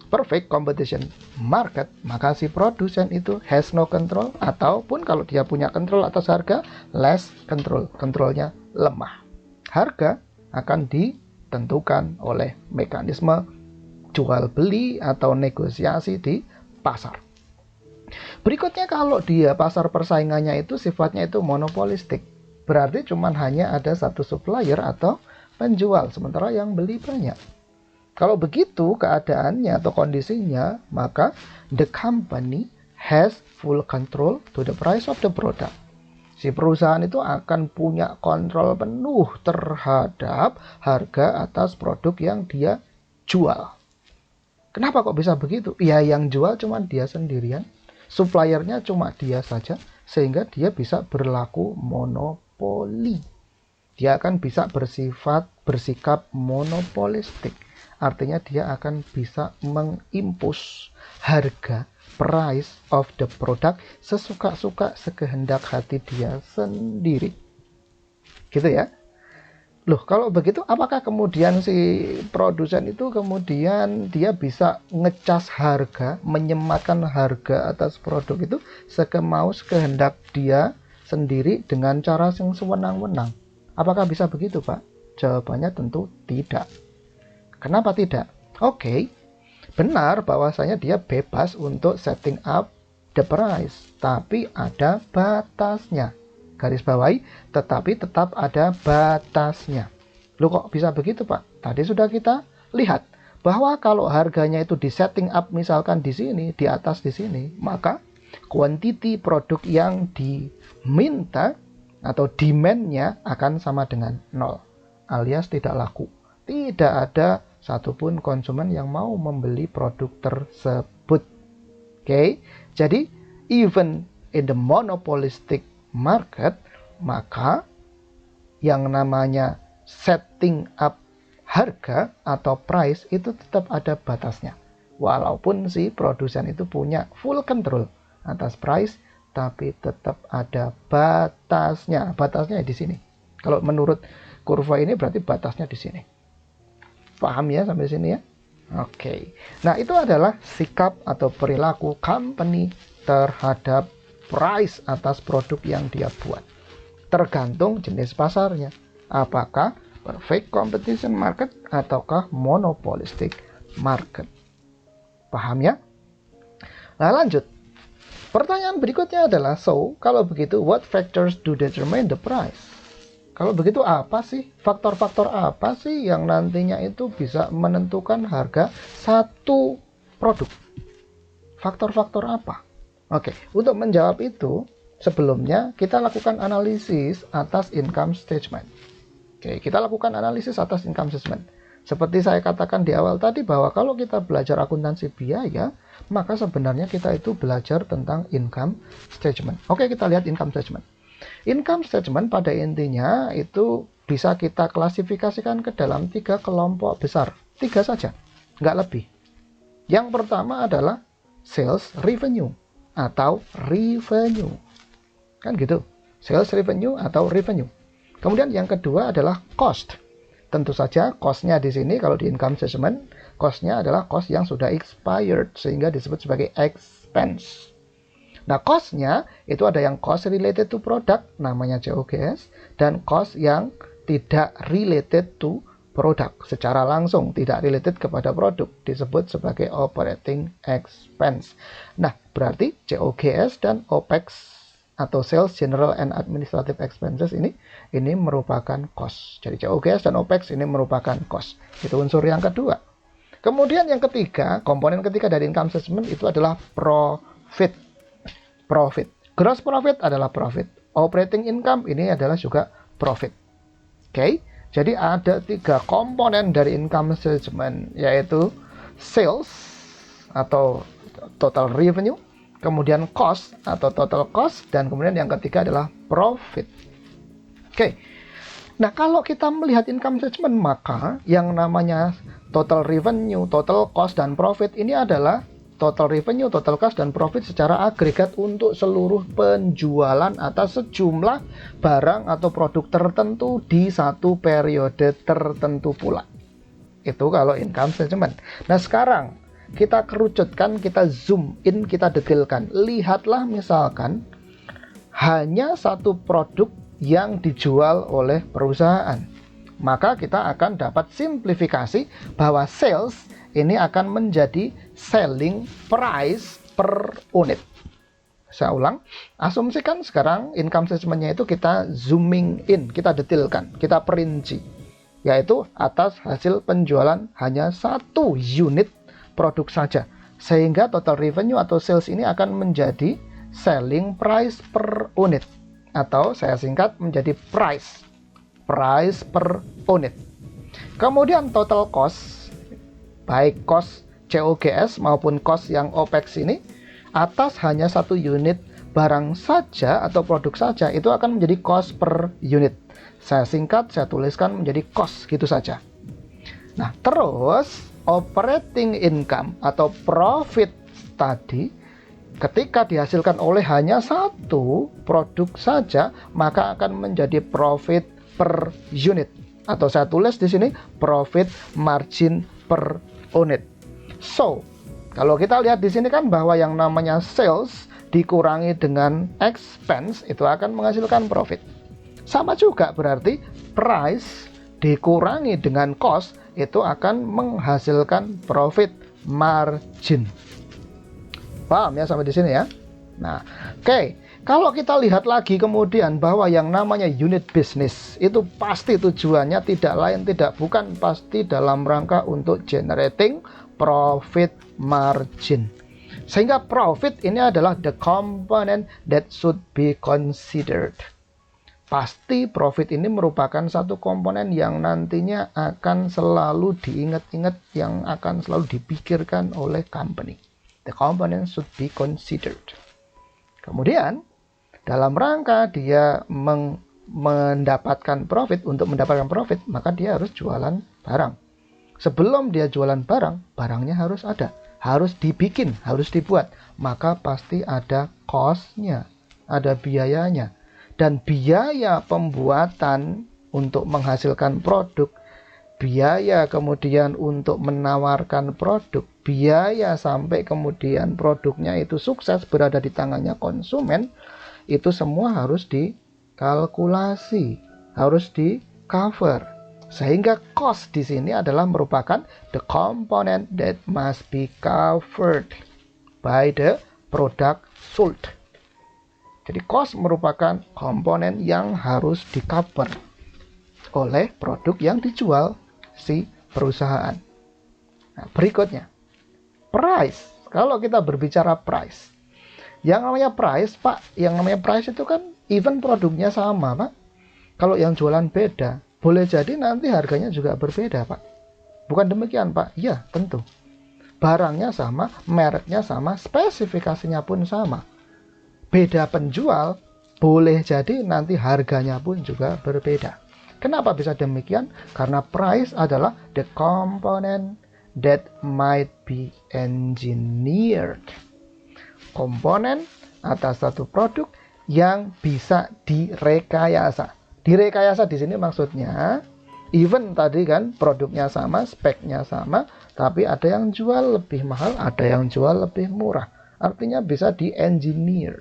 perfect competition market, maka si produsen itu has no control, ataupun kalau dia punya kontrol atas harga, less control, kontrolnya lemah. Harga akan ditentukan oleh mekanisme jual beli atau negosiasi di pasar. Berikutnya, kalau dia pasar persaingannya itu sifatnya itu monopolistik, berarti cuma hanya ada satu supplier atau penjual, sementara yang beli banyak. Kalau begitu keadaannya atau kondisinya, maka the company has full control to the price of the product. Si perusahaan itu akan punya kontrol penuh terhadap harga atas produk yang dia jual. Kenapa kok bisa begitu? Ya, yang jual cuma dia sendirian, suppliernya cuma dia saja, sehingga dia bisa berlaku monopoli. Dia akan bisa bersikap monopolistik. Artinya dia akan bisa mengimpus harga, price of the product sesuka-suka, sekehendak hati dia sendiri. Gitu ya. Loh, kalau begitu apakah kemudian si produsen itu kemudian dia bisa ngecas harga, menyematkan harga atas produk itu sekemau sekehendak dia sendiri dengan cara yang sewenang-wenang? Apakah bisa begitu, Pak? Jawabannya tentu tidak. Kenapa tidak? Oke, benar bahwasanya dia bebas untuk setting up the price, tapi ada batasnya. Garis bawahi, tetapi tetap ada batasnya. Loh, kok bisa begitu, Pak? Tadi sudah kita lihat bahwa kalau harganya itu di setting up misalkan di sini, di atas di sini, maka quantity produk yang diminta atau demand-nya akan sama dengan 0, alias tidak laku. Tidak ada satupun konsumen yang mau membeli produk tersebut. Oke, jadi even in the monopolistic market, maka yang namanya setting up harga atau price itu tetap ada batasnya. Walaupun si produsen itu punya full control atas price, tapi tetap ada batasnya. Batasnya di sini. Kalau menurut kurva ini berarti batasnya di sini. Paham ya sampai sini ya? Oke. Nah, itu adalah sikap atau perilaku company terhadap price atas produk yang dia buat. Tergantung jenis pasarnya. Apakah perfect competition market ataukah monopolistic market. Paham ya? Nah, lanjut. Pertanyaan berikutnya adalah, so, kalau begitu, what factors do determine the price? Kalau begitu apa sih, faktor-faktor apa sih yang nantinya itu bisa menentukan harga satu produk? Faktor-faktor apa? Oke, untuk menjawab itu, sebelumnya kita lakukan analisis atas income statement. Oke, kita lakukan analisis atas income statement. Seperti saya katakan di awal tadi bahwa kalau kita belajar akuntansi biaya, maka sebenarnya kita itu belajar tentang income statement. Oke, kita lihat income statement. Income statement pada intinya itu bisa kita klasifikasikan ke dalam 3 kelompok besar. 3 saja, nggak lebih. Yang pertama adalah sales revenue atau revenue. Kan gitu, sales revenue atau revenue. Kemudian yang kedua adalah cost. Tentu saja cost-nya di sini kalau di income statement, cost-nya adalah cost yang sudah expired sehingga disebut sebagai expense. Nah, cost-nya itu ada yang cost related to product, namanya COGS, dan cost yang tidak related to product, secara langsung tidak related kepada produk, disebut sebagai operating expense. Nah, berarti COGS dan OPEX atau Sales General and Administrative Expenses ini merupakan cost. Jadi COGS dan OPEX ini merupakan cost. Itu unsur yang kedua. Kemudian yang ketiga, komponen ketiga dari income statement itu adalah profit. Gross profit adalah profit. Operating income ini adalah juga profit. Oke, jadi ada 3 komponen dari income statement, yaitu sales atau total revenue, kemudian cost atau total cost, dan kemudian yang ketiga adalah profit. Oke, nah kalau kita melihat income statement, maka yang namanya total revenue, total cost, dan profit ini adalah total revenue, total cost, dan profit secara agregat untuk seluruh penjualan atas sejumlah barang atau produk tertentu di satu periode tertentu pula. Itu kalau income statement. Nah, sekarang kita kerucutkan, kita zoom in, kita detailkan. Lihatlah misalkan hanya satu produk yang dijual oleh perusahaan. Maka kita akan dapat simplifikasi bahwa sales ini akan menjadi selling price per unit. Saya ulang, asumsikan sekarang income statement-nya itu kita zooming in, kita detailkan, kita perinci, yaitu atas hasil penjualan hanya satu unit produk saja, sehingga total revenue atau sales ini akan menjadi selling price per unit, atau saya singkat menjadi price per unit. Kemudian total cost, baik cost COGS maupun cost yang OPEX ini, atas hanya satu unit barang saja atau produk saja, itu akan menjadi cost per unit. Saya singkat, saya tuliskan menjadi cost gitu saja. Nah, terus operating income atau profit tadi, ketika dihasilkan oleh hanya satu produk saja, maka akan menjadi profit per unit. Atau saya tulis di sini profit margin per unit. So, kalau kita lihat di sini kan bahwa yang namanya sales dikurangi dengan expense itu akan menghasilkan profit. Sama juga berarti price dikurangi dengan cost itu akan menghasilkan profit margin. Paham ya sampai di sini ya? Nah, oke. Kalau kita lihat lagi kemudian bahwa yang namanya unit business itu pasti tujuannya tidak lain tidak bukan pasti dalam rangka untuk generating profit margin. Sehingga profit ini adalah the component that should be considered. Pasti profit ini merupakan satu komponen yang nantinya akan selalu diingat-ingat, yang akan selalu dipikirkan oleh company. The components should be considered. Kemudian, dalam rangka dia mendapatkan profit, untuk mendapatkan profit, maka dia harus jualan barang. Sebelum dia jualan barang, barangnya harus ada, harus dibikin, harus dibuat. Maka pasti ada cost-nya, ada biayanya. Dan biaya pembuatan untuk menghasilkan produk, biaya kemudian untuk menawarkan produk, biaya sampai kemudian produknya itu sukses berada di tangannya konsumen, itu semua harus dikalkulasi, harus di cover. Sehingga cost di sini adalah merupakan the component that must be covered by the product sold. Jadi cost merupakan komponen yang harus di cover oleh produk yang dijual si perusahaan. Nah, berikutnya, price. Kalau kita berbicara price, yang namanya price, Pak, yang namanya price itu kan even produknya sama, Pak. Kalau yang jualan beda, boleh jadi nanti harganya juga berbeda, Pak. Bukan demikian, Pak? Ya, tentu. Barangnya sama, mereknya sama, spesifikasinya pun sama. Beda penjual, boleh jadi nanti harganya pun juga berbeda. Kenapa bisa demikian? Karena price adalah the component that might be engineered. Komponen atas satu produk yang bisa direkayasa. Direkayasa di sini maksudnya, even tadi kan produknya sama, speknya sama, tapi ada yang jual lebih mahal, ada yang jual lebih murah. Artinya bisa di-engineer,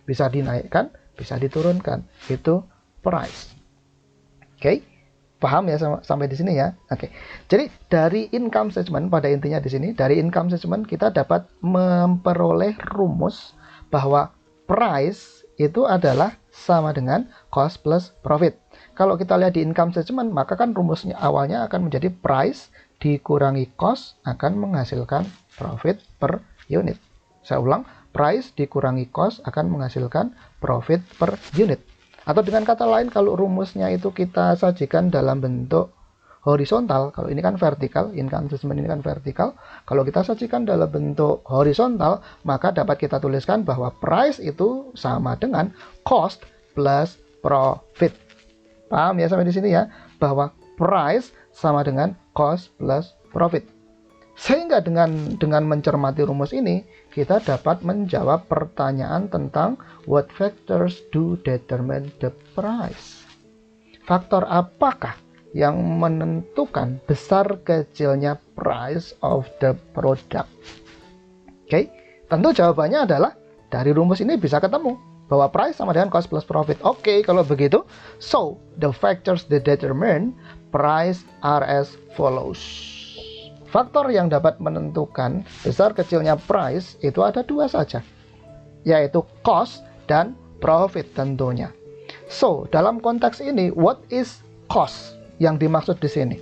bisa dinaikkan, bisa diturunkan. Itu price. Oke, paham ya sampai di sini ya? Oke. Jadi dari income statement, pada intinya di sini, dari income statement kita dapat memperoleh rumus bahwa price itu adalah sama dengan cost plus profit. Kalau kita lihat di income statement, maka kan rumusnya awalnya akan menjadi price dikurangi cost akan menghasilkan profit per unit. Saya ulang, price dikurangi cost akan menghasilkan profit per unit. Atau dengan kata lain, kalau rumusnya itu kita sajikan dalam bentuk horizontal, kalau ini kan vertikal, income statement ini kan vertikal, kalau kita sajikan dalam bentuk horizontal, maka dapat kita tuliskan bahwa price itu sama dengan cost plus profit. Paham ya sampai di sini ya? Bahwa price sama dengan cost plus profit. Sehingga dengan mencermati rumus ini, kita dapat menjawab pertanyaan tentang what factors do determine the price. Faktor apakah yang menentukan besar kecilnya price of the product? Oke, tentu jawabannya adalah dari rumus ini bisa ketemu bahwa price sama dengan cost plus profit. Oke, kalau begitu, so the factors that determine price are as follows. Faktor yang dapat menentukan besar kecilnya price itu ada dua saja, yaitu cost dan profit tentunya. So, dalam konteks ini, what is cost yang dimaksud di sini?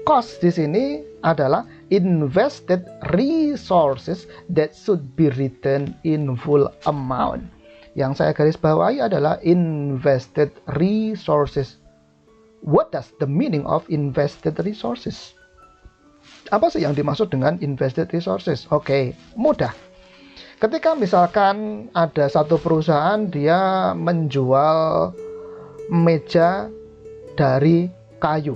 Cost di sini adalah invested resources that should be returned in full amount. Yang saya garis bawahi adalah invested resources. What does the meaning of invested resources? Apa sih yang dimaksud dengan invested resources? Oke, mudah. Ketika misalkan ada satu perusahaan dia menjual meja dari kayu,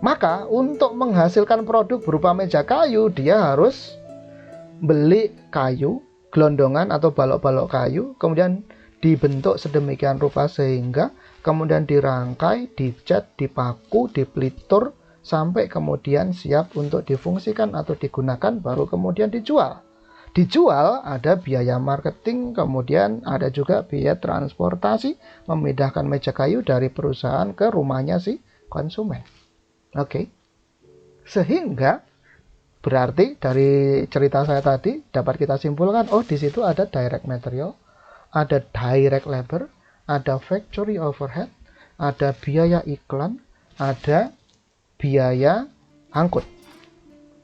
maka untuk menghasilkan produk berupa meja kayu, dia harus beli kayu, gelondongan atau balok-balok kayu, kemudian dibentuk sedemikian rupa sehingga kemudian dirangkai, dicat, dipaku, dipelitur, sampai kemudian siap untuk difungsikan atau digunakan, baru kemudian dijual. Dijual ada biaya marketing, kemudian ada juga biaya transportasi, memindahkan meja kayu dari perusahaan ke rumahnya si konsumen. Oke. Sehingga berarti dari cerita saya tadi dapat kita simpulkan, oh di situ ada direct material, ada direct labor, ada factory overhead, ada biaya iklan, ada biaya angkut.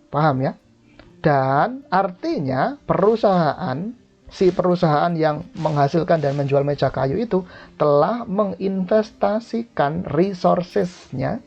Paham ya? Dan artinya si perusahaan yang menghasilkan dan menjual meja kayu itu telah menginvestasikan resources-nya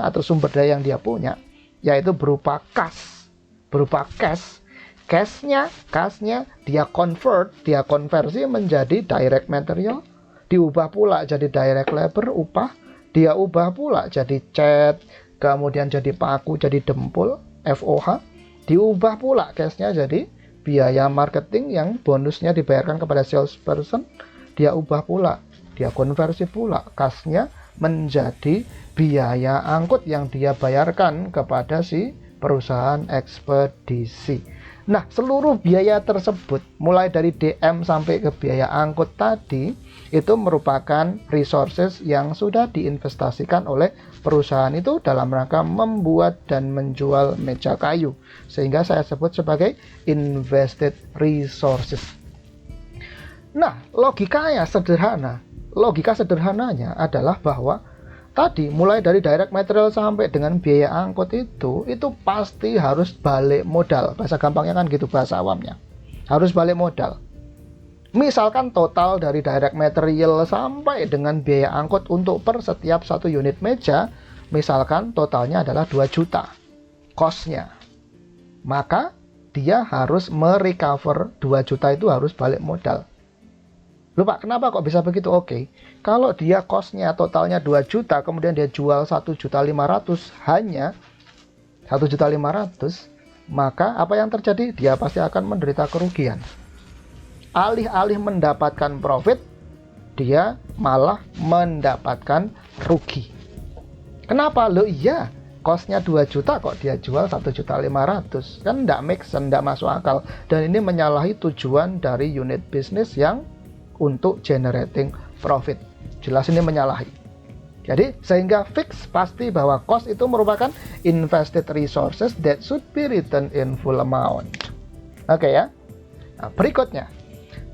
atau sumber daya yang dia punya yaitu berupa kas, berupa cash. Cashnya dia konversi menjadi direct material, diubah pula jadi direct labor, upah, dia ubah pula jadi cat, kemudian jadi paku, jadi dempul, FOH, diubah pula cashnya jadi biaya marketing yang bonusnya dibayarkan kepada salesperson, dia ubah pula, dia konversi pula kasnya menjadi biaya angkut yang dia bayarkan kepada si perusahaan ekspedisi. Nah, seluruh biaya tersebut mulai dari DM sampai ke biaya angkut tadi itu merupakan resources yang sudah diinvestasikan oleh perusahaan itu dalam rangka membuat dan menjual meja kayu, sehingga saya sebut sebagai invested resources. Nah, logika sederhananya adalah bahwa tadi mulai dari direct material sampai dengan biaya angkut itu pasti harus balik modal. Bahasa gampangnya kan gitu, bahasa awamnya. Harus balik modal. Misalkan total dari direct material sampai dengan biaya angkut untuk per setiap satu unit meja, misalkan totalnya adalah 2 juta cost-nya. Maka dia harus merecover 2 juta itu harus balik modal. Lupa, kenapa kok bisa begitu? Oke, kalau dia cost-nya totalnya 2 juta, kemudian dia jual 1.500.000 hanya 1.500.000, maka apa yang terjadi? Dia pasti akan menderita kerugian. Alih-alih mendapatkan profit, dia malah mendapatkan rugi. Kenapa? Loh iya, cost-nya 2 juta kok dia jual 1.500.000. Kan enggak make sense, enggak masuk akal. Dan ini menyalahi tujuan dari unit bisnis yang untuk generating profit. Jelas ini menyalahi. Jadi sehingga fix pasti bahwa cost itu merupakan invested resources that should be returned in full amount. Oke ya. Nah, berikutnya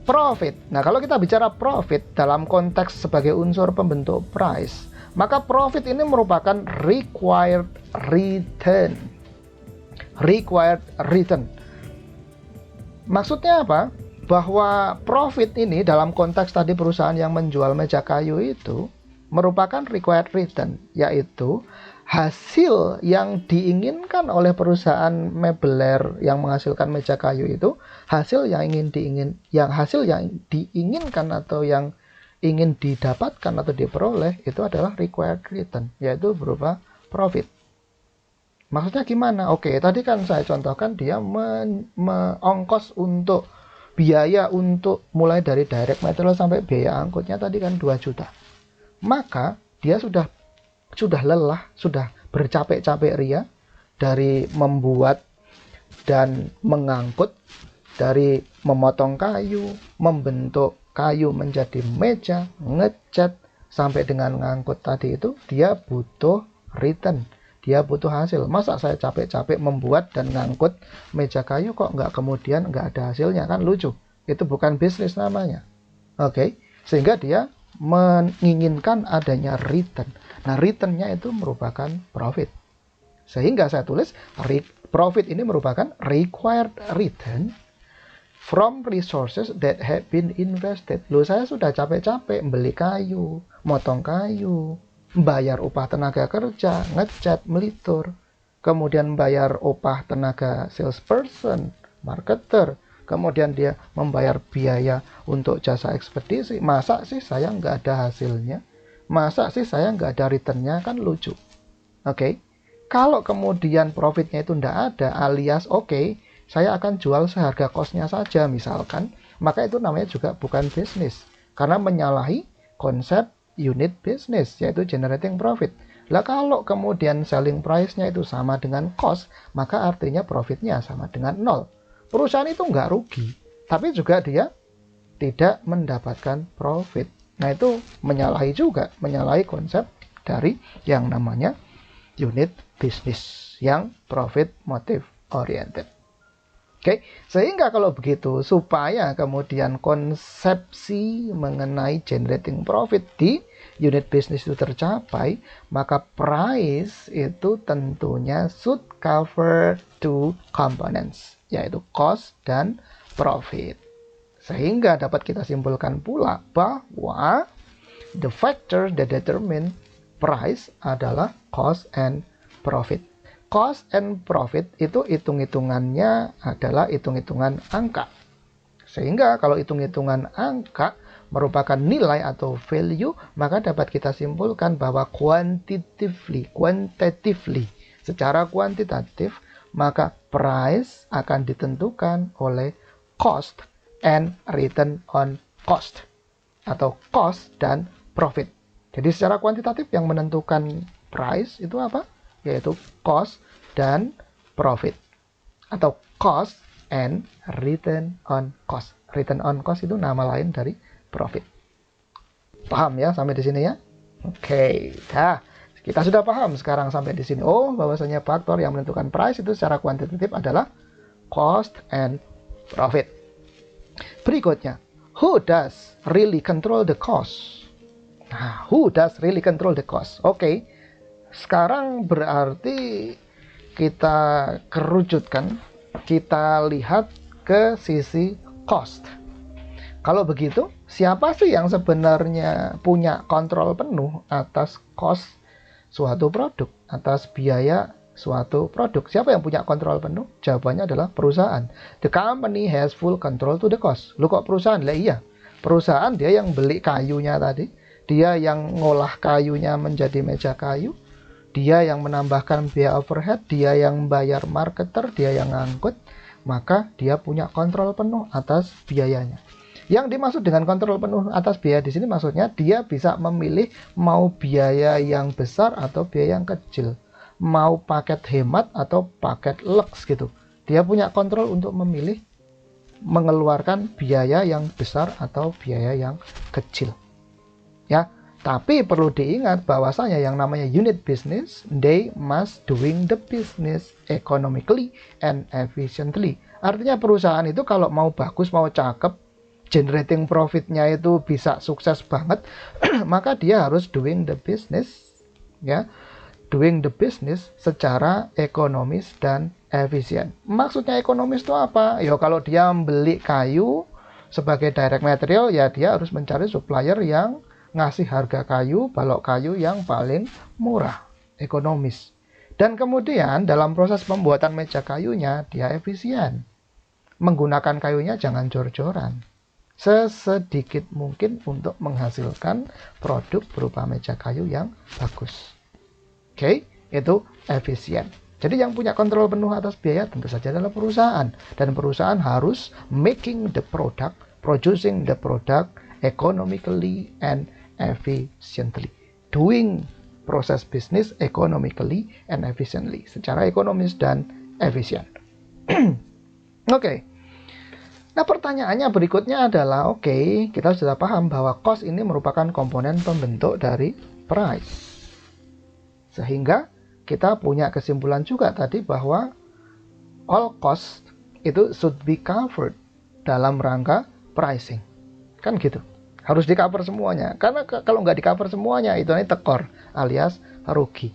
profit. Nah, kalau kita bicara profit dalam konteks sebagai unsur pembentuk price, maka profit ini merupakan required return. Required return. Maksudnya apa? Bahwa profit ini dalam konteks tadi perusahaan yang menjual meja kayu itu merupakan required return, yaitu hasil yang diinginkan oleh perusahaan mebeler yang menghasilkan meja kayu itu, hasil yang diinginkan atau yang ingin didapatkan atau diperoleh itu adalah required return, yaitu berupa profit. Maksudnya gimana? Oke, tadi kan saya contohkan dia ongkos untuk biaya untuk mulai dari direct material sampai biaya angkutnya tadi kan 2 juta. Maka dia sudah lelah, sudah bercapek-capek ria dari membuat dan mengangkut, dari memotong kayu, membentuk kayu menjadi meja, ngecat, sampai dengan ngangkut tadi itu, dia butuh return. Dia butuh hasil. Masa saya capek-capek membuat dan ngangkut meja kayu kok kemudian nggak ada hasilnya, kan lucu. Itu bukan bisnis namanya. Oke, sehingga dia menginginkan adanya return. Nah, returnnya itu merupakan profit. Sehingga saya tulis profit ini merupakan required return from resources that have been invested. Loh, saya sudah capek-capek beli kayu, motong kayu, bayar upah tenaga kerja, ngecat, melitur, kemudian bayar upah tenaga salesperson, marketer, kemudian dia membayar biaya untuk jasa ekspedisi. Masa sih saya nggak ada hasilnya? Masa sih saya nggak ada returnnya? Kan lucu. Oke, kalau kemudian profitnya itu nggak ada, alias saya akan jual seharga kosnya saja misalkan, maka itu namanya juga bukan bisnis, karena menyalahi konsep unit business, yaitu generating profit. Lah kalau kemudian selling price-nya itu sama dengan cost, maka artinya profitnya sama dengan 0. Perusahaan itu nggak rugi, tapi juga dia tidak mendapatkan profit. Nah, itu menyalahi konsep dari yang namanya unit business yang profit motive oriented. Oke, sehingga kalau begitu, supaya kemudian konsepsi mengenai generating profit di unit bisnis itu tercapai, maka price itu tentunya should cover 2 components, yaitu cost dan profit. Sehingga dapat kita simpulkan pula bahwa the factor that determine price adalah cost and profit. cost and profit itu hitung-hitungannya adalah hitung-hitungan angka. Sehingga kalau hitung-hitungan angka merupakan nilai atau value, maka dapat kita simpulkan bahwa quantitatively, secara kuantitatif, maka price akan ditentukan oleh cost and return on cost, atau cost dan profit. Jadi secara kuantitatif yang menentukan price itu apa? Yaitu cost dan profit, atau cost and return on cost. Return on cost itu nama lain dari profit. Paham ya sampai di sini ya? Oke, nah kita sudah paham sekarang sampai di sini. Oh, bahwasanya faktor yang menentukan price itu secara kuantitatif adalah cost and profit. Berikutnya, who does really control the cost? Nah, who does really control the cost? Oke, sekarang berarti kita kerucutkan, kita lihat ke sisi cost. Kalau begitu, siapa sih yang sebenarnya punya kontrol penuh atas cost suatu produk, atas biaya suatu produk? Siapa yang punya kontrol penuh? Jawabannya adalah perusahaan. The company has full control to the cost. Lu kok perusahaan? Lah iya, perusahaan dia yang beli kayunya tadi, dia yang ngolah kayunya menjadi meja kayu, dia yang menambahkan biaya overhead, dia yang bayar marketer, dia yang ngangkut, maka dia punya kontrol penuh atas biayanya. Yang dimaksud dengan kontrol penuh atas biaya di sini maksudnya dia bisa memilih mau biaya yang besar atau biaya yang kecil, mau paket hemat atau paket lux gitu. Dia punya kontrol untuk memilih mengeluarkan biaya yang besar atau biaya yang kecil. Ya, tapi perlu diingat bahwasanya yang namanya unit business, they must doing the business economically and efficiently. Artinya perusahaan itu kalau mau bagus, mau cakep, generating profitnya itu bisa sukses banget, maka dia harus doing the business, ya, doing the business secara ekonomis dan efisien. Maksudnya ekonomis itu apa? Ya kalau dia membeli kayu sebagai direct material, ya dia harus mencari supplier yang ngasih harga kayu, balok kayu yang paling murah, ekonomis. Dan kemudian dalam proses pembuatan meja kayunya, dia efisien. Menggunakan kayunya jangan jor-joran. Sesedikit mungkin untuk menghasilkan produk berupa meja kayu yang bagus. Oke, itu efisien. Jadi yang punya kontrol penuh atas biaya tentu saja adalah perusahaan. Dan perusahaan harus making the product, producing the product economically and efficiently. Doing proses bisnis economically and efficiently. Secara ekonomis dan efisien. Oke. Nah, pertanyaannya berikutnya adalah, oke, kita sudah paham bahwa cost ini merupakan komponen pembentuk dari price. Sehingga kita punya kesimpulan juga tadi bahwa all cost itu should be covered dalam rangka pricing. Kan gitu. Harus di cover semuanya. Karena kalau nggak di cover semuanya, itu nanti tekor alias rugi.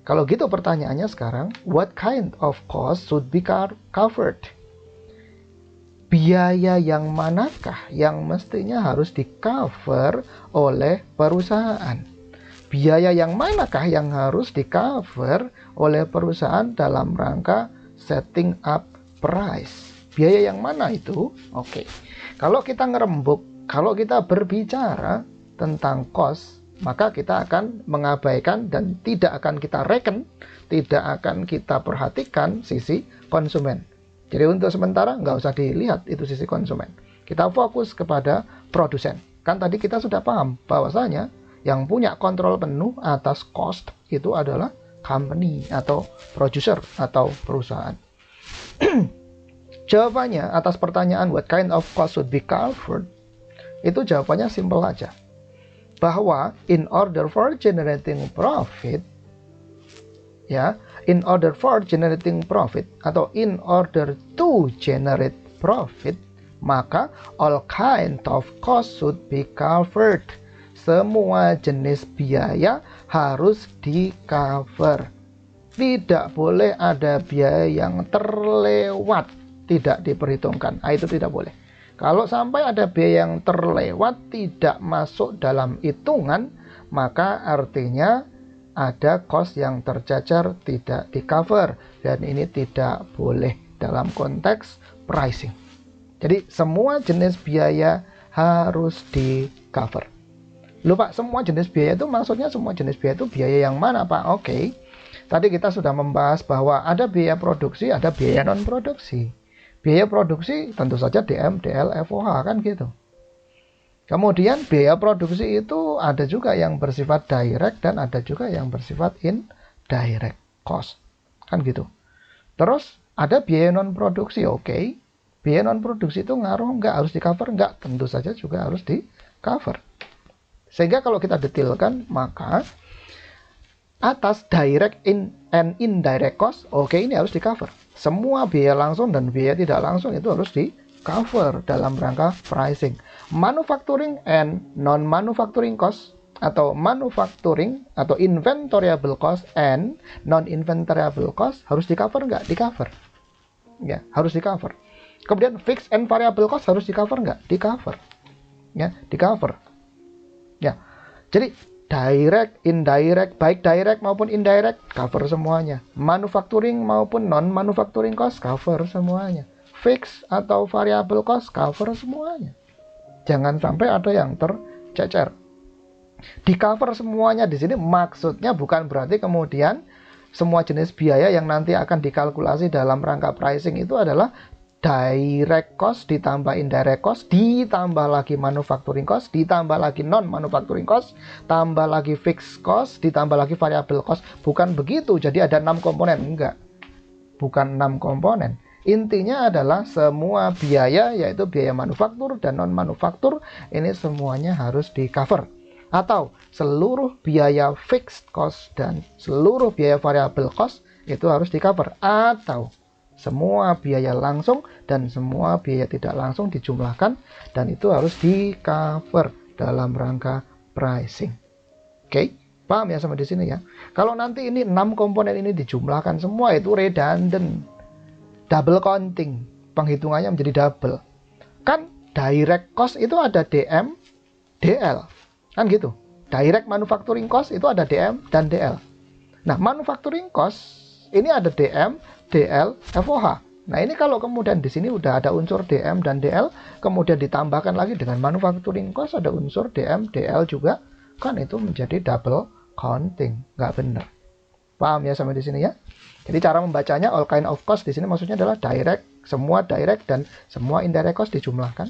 Kalau gitu pertanyaannya sekarang, what kind of cost should be covered? Biaya yang manakah yang mestinya harus di-cover oleh perusahaan? Biaya yang manakah yang harus di-cover oleh perusahaan dalam rangka setting up price? Biaya yang mana itu? Oke. Kalau kita ngerembuk, kalau kita berbicara tentang cost, maka kita akan mengabaikan dan tidak akan kita reken, tidak akan kita perhatikan sisi konsumen. Jadi untuk sementara nggak usah dilihat itu sisi konsumen. Kita fokus kepada produsen. Kan tadi kita sudah paham bahwasanya yang punya kontrol penuh atas cost itu adalah company atau producer atau perusahaan. Jawabannya atas pertanyaan what kind of cost should be covered, itu jawabannya simple aja. Bahwa in order for generating profit, ya, in order for generating profit atau in order to generate profit, maka all kind of cost should be covered. Semua jenis biaya harus di cover. Tidak boleh ada biaya yang terlewat, tidak diperhitungkan. Itu tidak boleh. Kalau sampai ada biaya yang terlewat tidak masuk dalam hitungan, maka artinya ada cost yang tercecer tidak di cover, dan ini tidak boleh dalam konteks pricing. Jadi semua jenis biaya harus di cover. Loh Pak, semua jenis biaya itu maksudnya semua jenis biaya itu biaya yang mana Pak? Oke. Tadi kita sudah membahas bahwa ada biaya produksi, ada biaya non produksi. Biaya produksi tentu saja DM, DL, FOH kan gitu. Kemudian biaya produksi itu ada juga yang bersifat direct dan ada juga yang bersifat indirect cost. Kan gitu. Terus ada biaya non produksi, oke. Biaya non produksi itu ngaruh nggak, harus di cover nggak? Tentu saja juga harus di cover. Sehingga kalau kita detailkan, maka atas direct and indirect cost, oke, ini harus di cover. Semua biaya langsung dan biaya tidak langsung itu harus di cover dalam rangka pricing. Manufacturing and non-manufacturing cost, atau manufacturing atau inventoriable cost and non-inventoriable cost harus di cover nggak? Di cover. Ya, harus di cover. Kemudian fixed and variable cost harus di cover nggak? Di cover. Ya, di cover. Ya. Jadi direct, indirect, baik direct maupun indirect, cover semuanya. Manufacturing maupun non-manufacturing cost, cover semuanya. Fixed atau variable cost, cover semuanya. Jangan sampai ada yang tercecer. Di cover semuanya di sini maksudnya bukan berarti kemudian semua jenis biaya yang nanti akan dikalkulasi dalam rangka pricing itu adalah direct cost ditambah indirect cost, ditambah lagi manufacturing cost, ditambah lagi non-manufacturing cost, tambah lagi fixed cost, ditambah lagi variable cost. Bukan begitu, jadi ada 6 komponen. Enggak. Bukan 6 komponen. Intinya adalah semua biaya, yaitu biaya manufaktur dan non-manufaktur, ini semuanya harus di cover. Atau seluruh biaya fixed cost dan seluruh biaya variable cost itu harus di cover. Atau semua biaya langsung dan semua biaya tidak langsung dijumlahkan dan itu harus di cover dalam rangka pricing. Oke, paham ya sampai di sini ya? Kalau nanti ini 6 komponen ini dijumlahkan semua itu redundant, double counting, penghitungannya menjadi double. Kan direct cost itu ada DM, DL, kan gitu. Direct manufacturing cost itu ada DM dan DL. Nah, manufacturing cost ini ada DM, DL, FOH. Nah, ini kalau kemudian di sini udah ada unsur DM dan DL, kemudian ditambahkan lagi dengan manufacturing cost ada unsur DM, DL juga, kan itu menjadi double counting, nggak benar. Paham ya sampai di sini ya? Jadi cara membacanya all kind of cost di sini maksudnya adalah direct, semua direct dan semua indirect cost dijumlahkan.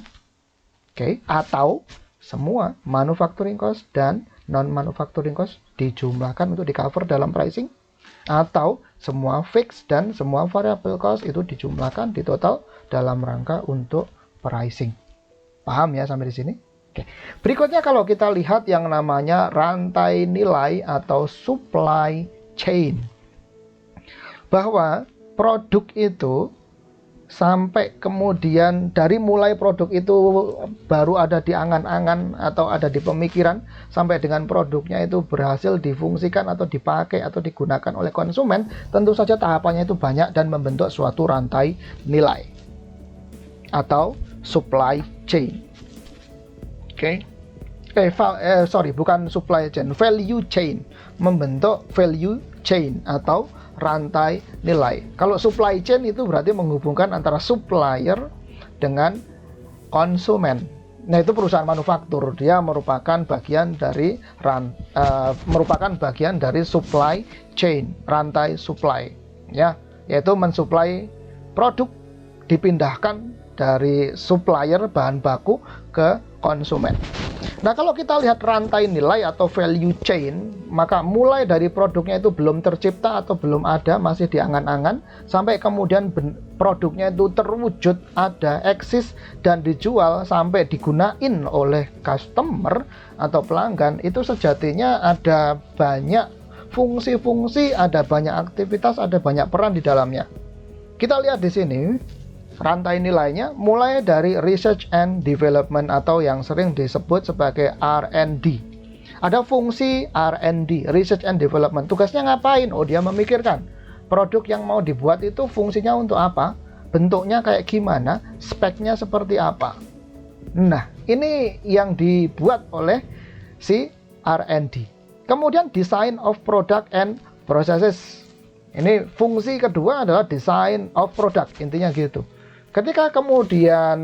Oke, atau semua manufacturing cost dan non manufacturing cost dijumlahkan untuk di cover dalam pricing. Atau semua fixed dan semua variable cost itu dijumlahkan di total dalam rangka untuk pricing. Paham ya sampai di sini? Oke. Berikutnya kalau kita lihat yang namanya rantai nilai atau supply chain. Bahwa produk itu sampai kemudian dari mulai produk itu baru ada di angan-angan atau ada di pemikiran sampai dengan produknya itu berhasil difungsikan atau dipakai atau digunakan oleh konsumen, tentu saja tahapannya itu banyak dan membentuk suatu rantai nilai atau supply chain. Oke. Bukan supply chain, value chain, membentuk value chain atau rantai nilai. Kalau supply chain itu berarti menghubungkan antara supplier dengan konsumen. Nah, itu perusahaan manufaktur, dia merupakan bagian dari supply chain, rantai supply, ya, yaitu mensuplai produk dipindahkan dari supplier bahan baku ke konsumen. Nah, kalau kita lihat rantai nilai atau value chain, maka mulai dari produknya itu belum tercipta atau belum ada, masih di angan-angan, sampai kemudian produknya itu terwujud, ada, eksis, dan dijual sampai digunain oleh customer atau pelanggan, itu sejatinya ada banyak fungsi-fungsi, ada banyak aktivitas, ada banyak peran di dalamnya. Kita lihat di sini. Rantai nilainya mulai dari research and development atau yang sering disebut sebagai R&D. Ada fungsi R&D, research and development. Tugasnya ngapain? Oh, dia memikirkan produk yang mau dibuat itu fungsinya untuk apa, bentuknya kayak gimana, speknya seperti apa. Nah, ini yang dibuat oleh si R&D. Kemudian design of product and processes. Ini fungsi kedua adalah design of product, intinya gitu. Ketika kemudian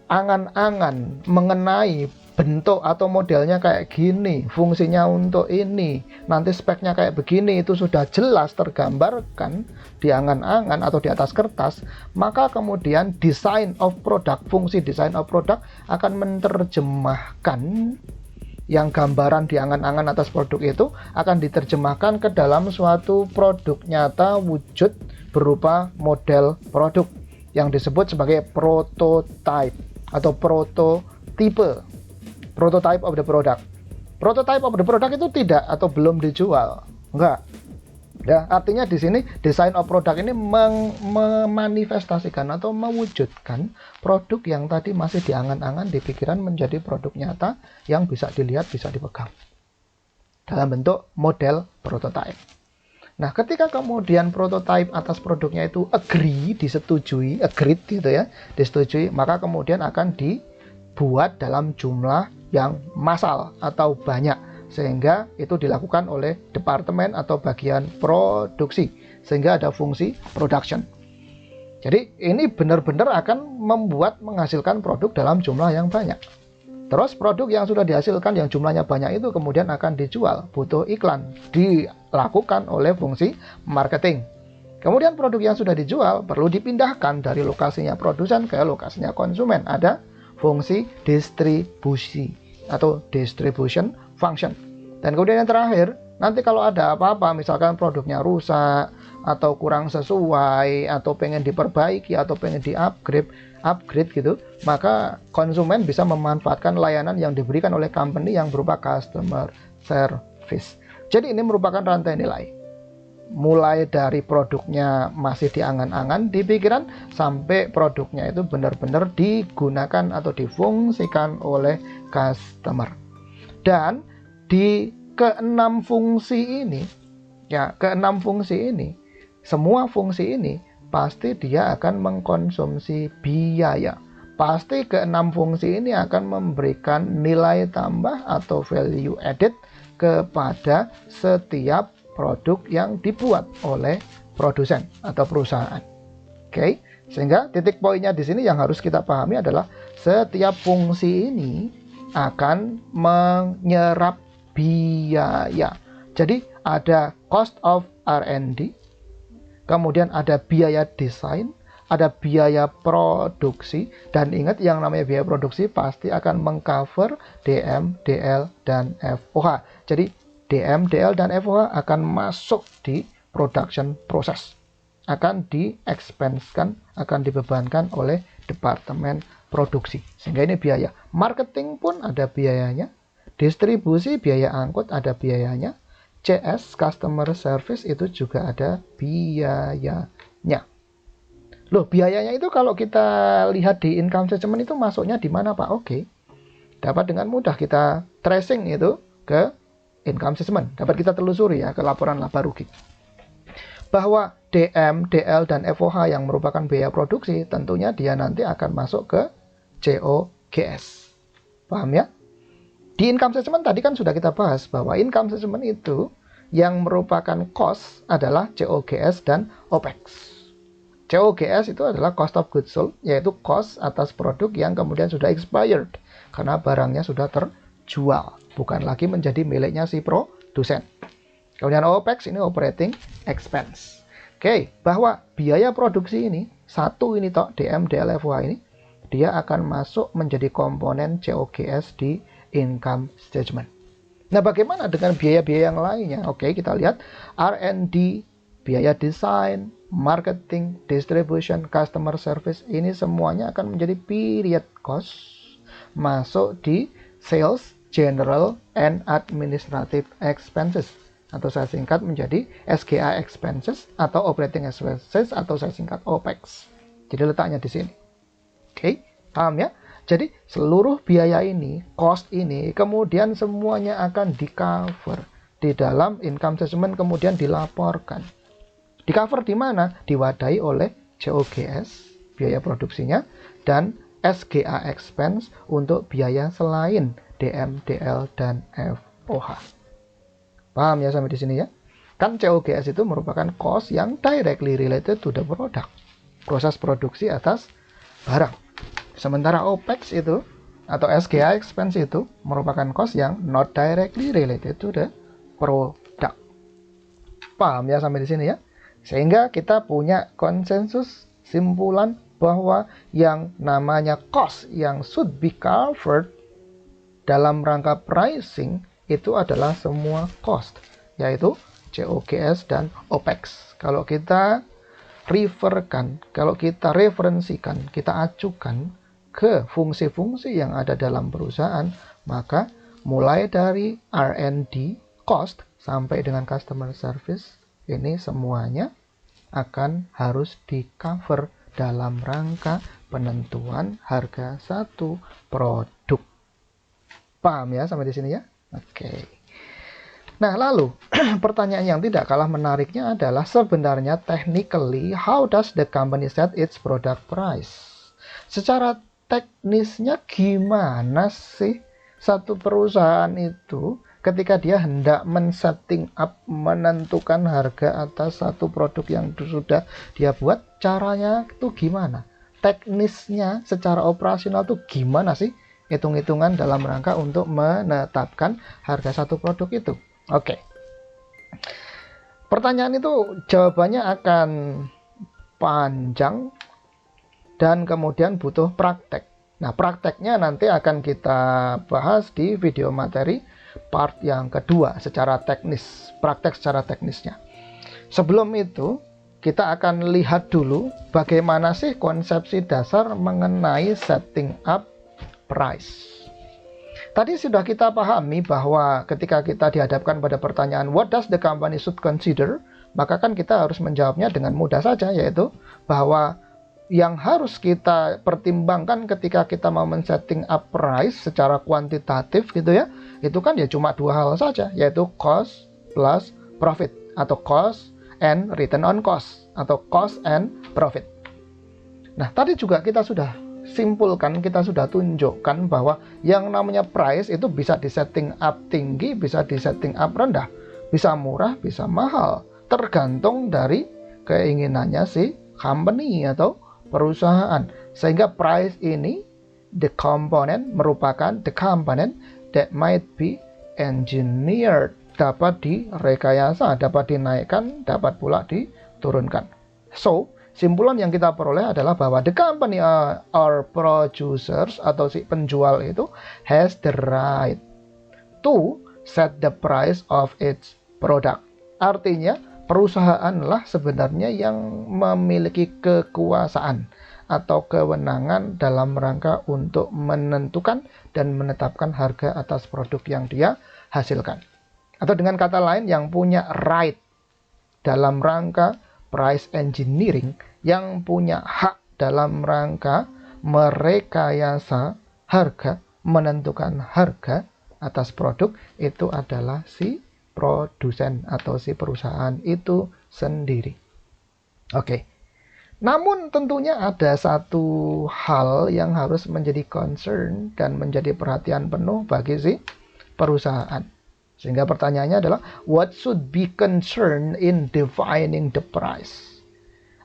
angan-angan mengenai bentuk atau modelnya kayak gini, fungsinya untuk ini, nanti speknya kayak begini, itu sudah jelas tergambarkan di angan-angan atau di atas kertas, maka kemudian design of product, fungsi design of product akan menerjemahkan yang gambaran di angan-angan atas produk itu akan diterjemahkan ke dalam suatu produk nyata wujud berupa model produk yang disebut sebagai prototype atau prototipe. Prototype of the product. Prototype of the product itu tidak atau belum dijual, enggak. Ya, artinya di sini design of product ini memanifestasikan atau mewujudkan produk yang tadi masih diangan-angan di pikiran menjadi produk nyata yang bisa dilihat, bisa dipegang dalam bentuk model prototype. Nah, ketika kemudian prototype atas produknya itu disetujui, agreed gitu ya, disetujui, maka kemudian akan dibuat dalam jumlah yang massal atau banyak, sehingga itu dilakukan oleh departemen atau bagian produksi, sehingga ada fungsi production. Jadi ini benar-benar akan menghasilkan produk dalam jumlah yang banyak. Terus produk yang sudah dihasilkan yang jumlahnya banyak itu kemudian akan dijual, butuh iklan, dilakukan oleh fungsi marketing. Kemudian produk yang sudah dijual perlu dipindahkan dari lokasinya produsen ke lokasinya konsumen, ada fungsi distribusi atau distribution function. Dan kemudian yang terakhir, nanti kalau ada apa-apa, misalkan produknya rusak atau kurang sesuai atau pengen diperbaiki atau pengen upgrade gitu, maka konsumen bisa memanfaatkan layanan yang diberikan oleh company yang berupa customer service. Jadi ini merupakan rantai nilai, mulai dari produknya masih diangan-angan di pikiran sampai produknya itu benar-benar digunakan atau difungsikan oleh customer. Dan di keenam fungsi ini, semua fungsi ini pasti dia akan mengkonsumsi biaya. Pasti keenam fungsi ini akan memberikan nilai tambah atau value added kepada setiap produk yang dibuat oleh produsen atau perusahaan. Oke, sehingga titik poinnya di sini yang harus kita pahami adalah setiap fungsi ini akan menyerap biaya. Jadi ada cost of R&D, kemudian ada biaya desain, ada biaya produksi, dan ingat yang namanya biaya produksi pasti akan mengcover DM, DL, dan FOH. Jadi DM, DL, dan FOH akan masuk di production process, akan di-expense-kan, akan dibebankan oleh departemen produksi, sehingga ini biaya. Marketing pun ada biayanya, distribusi, biaya angkut ada biayanya, CS, customer service itu juga ada biayanya. Loh, biayanya itu kalau kita lihat di income statement itu masuknya di mana, Pak? Oke, dapat dengan mudah kita tracing itu ke income statement, dapat kita telusuri ya ke laporan laba rugi, bahwa DM, DL, dan FOH yang merupakan biaya produksi tentunya dia nanti akan masuk ke COGS. Paham ya? Di income statement tadi kan sudah kita bahas bahwa income statement itu yang merupakan cost adalah COGS dan OPEX. COGS itu adalah cost of goods sold, yaitu cost atas produk yang kemudian sudah expired karena barangnya sudah terjual, bukan lagi menjadi miliknya si produsen. Kemudian OPEX ini operating expense. Oke, bahwa biaya produksi ini satu ini tok DM, DL, FOH ini dia akan masuk menjadi komponen COGS di income statement. Nah, bagaimana dengan biaya-biaya yang lainnya? Oke, kita lihat R&D, biaya desain, marketing, distribution, customer service, ini semuanya akan menjadi period cost masuk di sales, general, and administrative expenses, atau saya singkat menjadi SGA expenses atau operating expenses, atau saya singkat OPEX. Jadi letaknya di sini. Oke, paham ya? Jadi seluruh biaya ini, cost ini, kemudian semuanya akan di-cover di dalam income statement, kemudian dilaporkan. Di-cover di mana? Diwadahi oleh COGS, biaya produksinya, dan SGA expense untuk biaya selain DM, DL, dan FOH. Paham ya sampai di sini ya? Kan COGS itu merupakan cost yang directly related to the product, proses produksi atas barang. Sementara OPEX itu atau SGA expense itu merupakan cost yang not directly related to the product. Paham ya sampai di sini ya? Sehingga kita punya konsensus simpulan bahwa yang namanya cost yang should be covered dalam rangka pricing itu adalah semua cost, yaitu COGS dan OPEX. Kalau kita referensikan, kita acukan ke fungsi-fungsi yang ada dalam perusahaan, maka mulai dari R&D cost sampai dengan customer service ini semuanya akan harus di cover dalam rangka penentuan harga satu produk. Paham ya sampai di sini ya? Oke. Nah, lalu pertanyaan yang tidak kalah menariknya adalah sebenarnya technically how does the company set its product price? Secara teknisnya gimana sih satu perusahaan itu ketika dia hendak men-setting up, menentukan harga atas satu produk yang sudah dia buat, caranya itu gimana? Teknisnya secara operasional tuh gimana sih hitung-hitungan dalam rangka untuk menetapkan harga satu produk itu? Oke. Pertanyaan itu jawabannya akan panjang dan kemudian butuh praktek. Nah, prakteknya nanti akan kita bahas di video materi part yang kedua secara teknis, praktek secara teknisnya. Sebelum itu, kita akan lihat dulu bagaimana sih konsepsi dasar mengenai setting up price. Tadi sudah kita pahami bahwa ketika kita dihadapkan pada pertanyaan what does the company should consider, maka kan kita harus menjawabnya dengan mudah saja, yaitu bahwa yang harus kita pertimbangkan ketika kita mau men-setting up price secara kuantitatif gitu ya, itu kan ya cuma dua hal saja, yaitu cost plus profit, atau cost and return on cost, atau cost and profit. Nah, tadi juga kita sudah simpulkan, kita sudah tunjukkan bahwa yang namanya price itu bisa di-setting up tinggi, bisa di-setting up rendah, bisa murah, bisa mahal, tergantung dari keinginannya si company atau perusahaan. Sehingga price ini merupakan the component that might be engineered, dapat direkayasa, dapat dinaikkan, dapat pula diturunkan. So, simpulan yang kita peroleh adalah bahwa the company or producers atau si penjual itu has the right to set the price of its product. Artinya perusahaanlah sebenarnya yang memiliki kekuasaan atau kewenangan dalam rangka untuk menentukan dan menetapkan harga atas produk yang dia hasilkan. Atau dengan kata lain, yang punya right dalam rangka price engineering, yang punya hak dalam rangka merekayasa harga, menentukan harga atas produk, itu adalah si produsen atau si perusahaan itu sendiri. Oke. Namun tentunya ada satu hal yang harus menjadi concern dan menjadi perhatian penuh bagi si perusahaan. Sehingga pertanyaannya adalah what should be concerned in defining the price?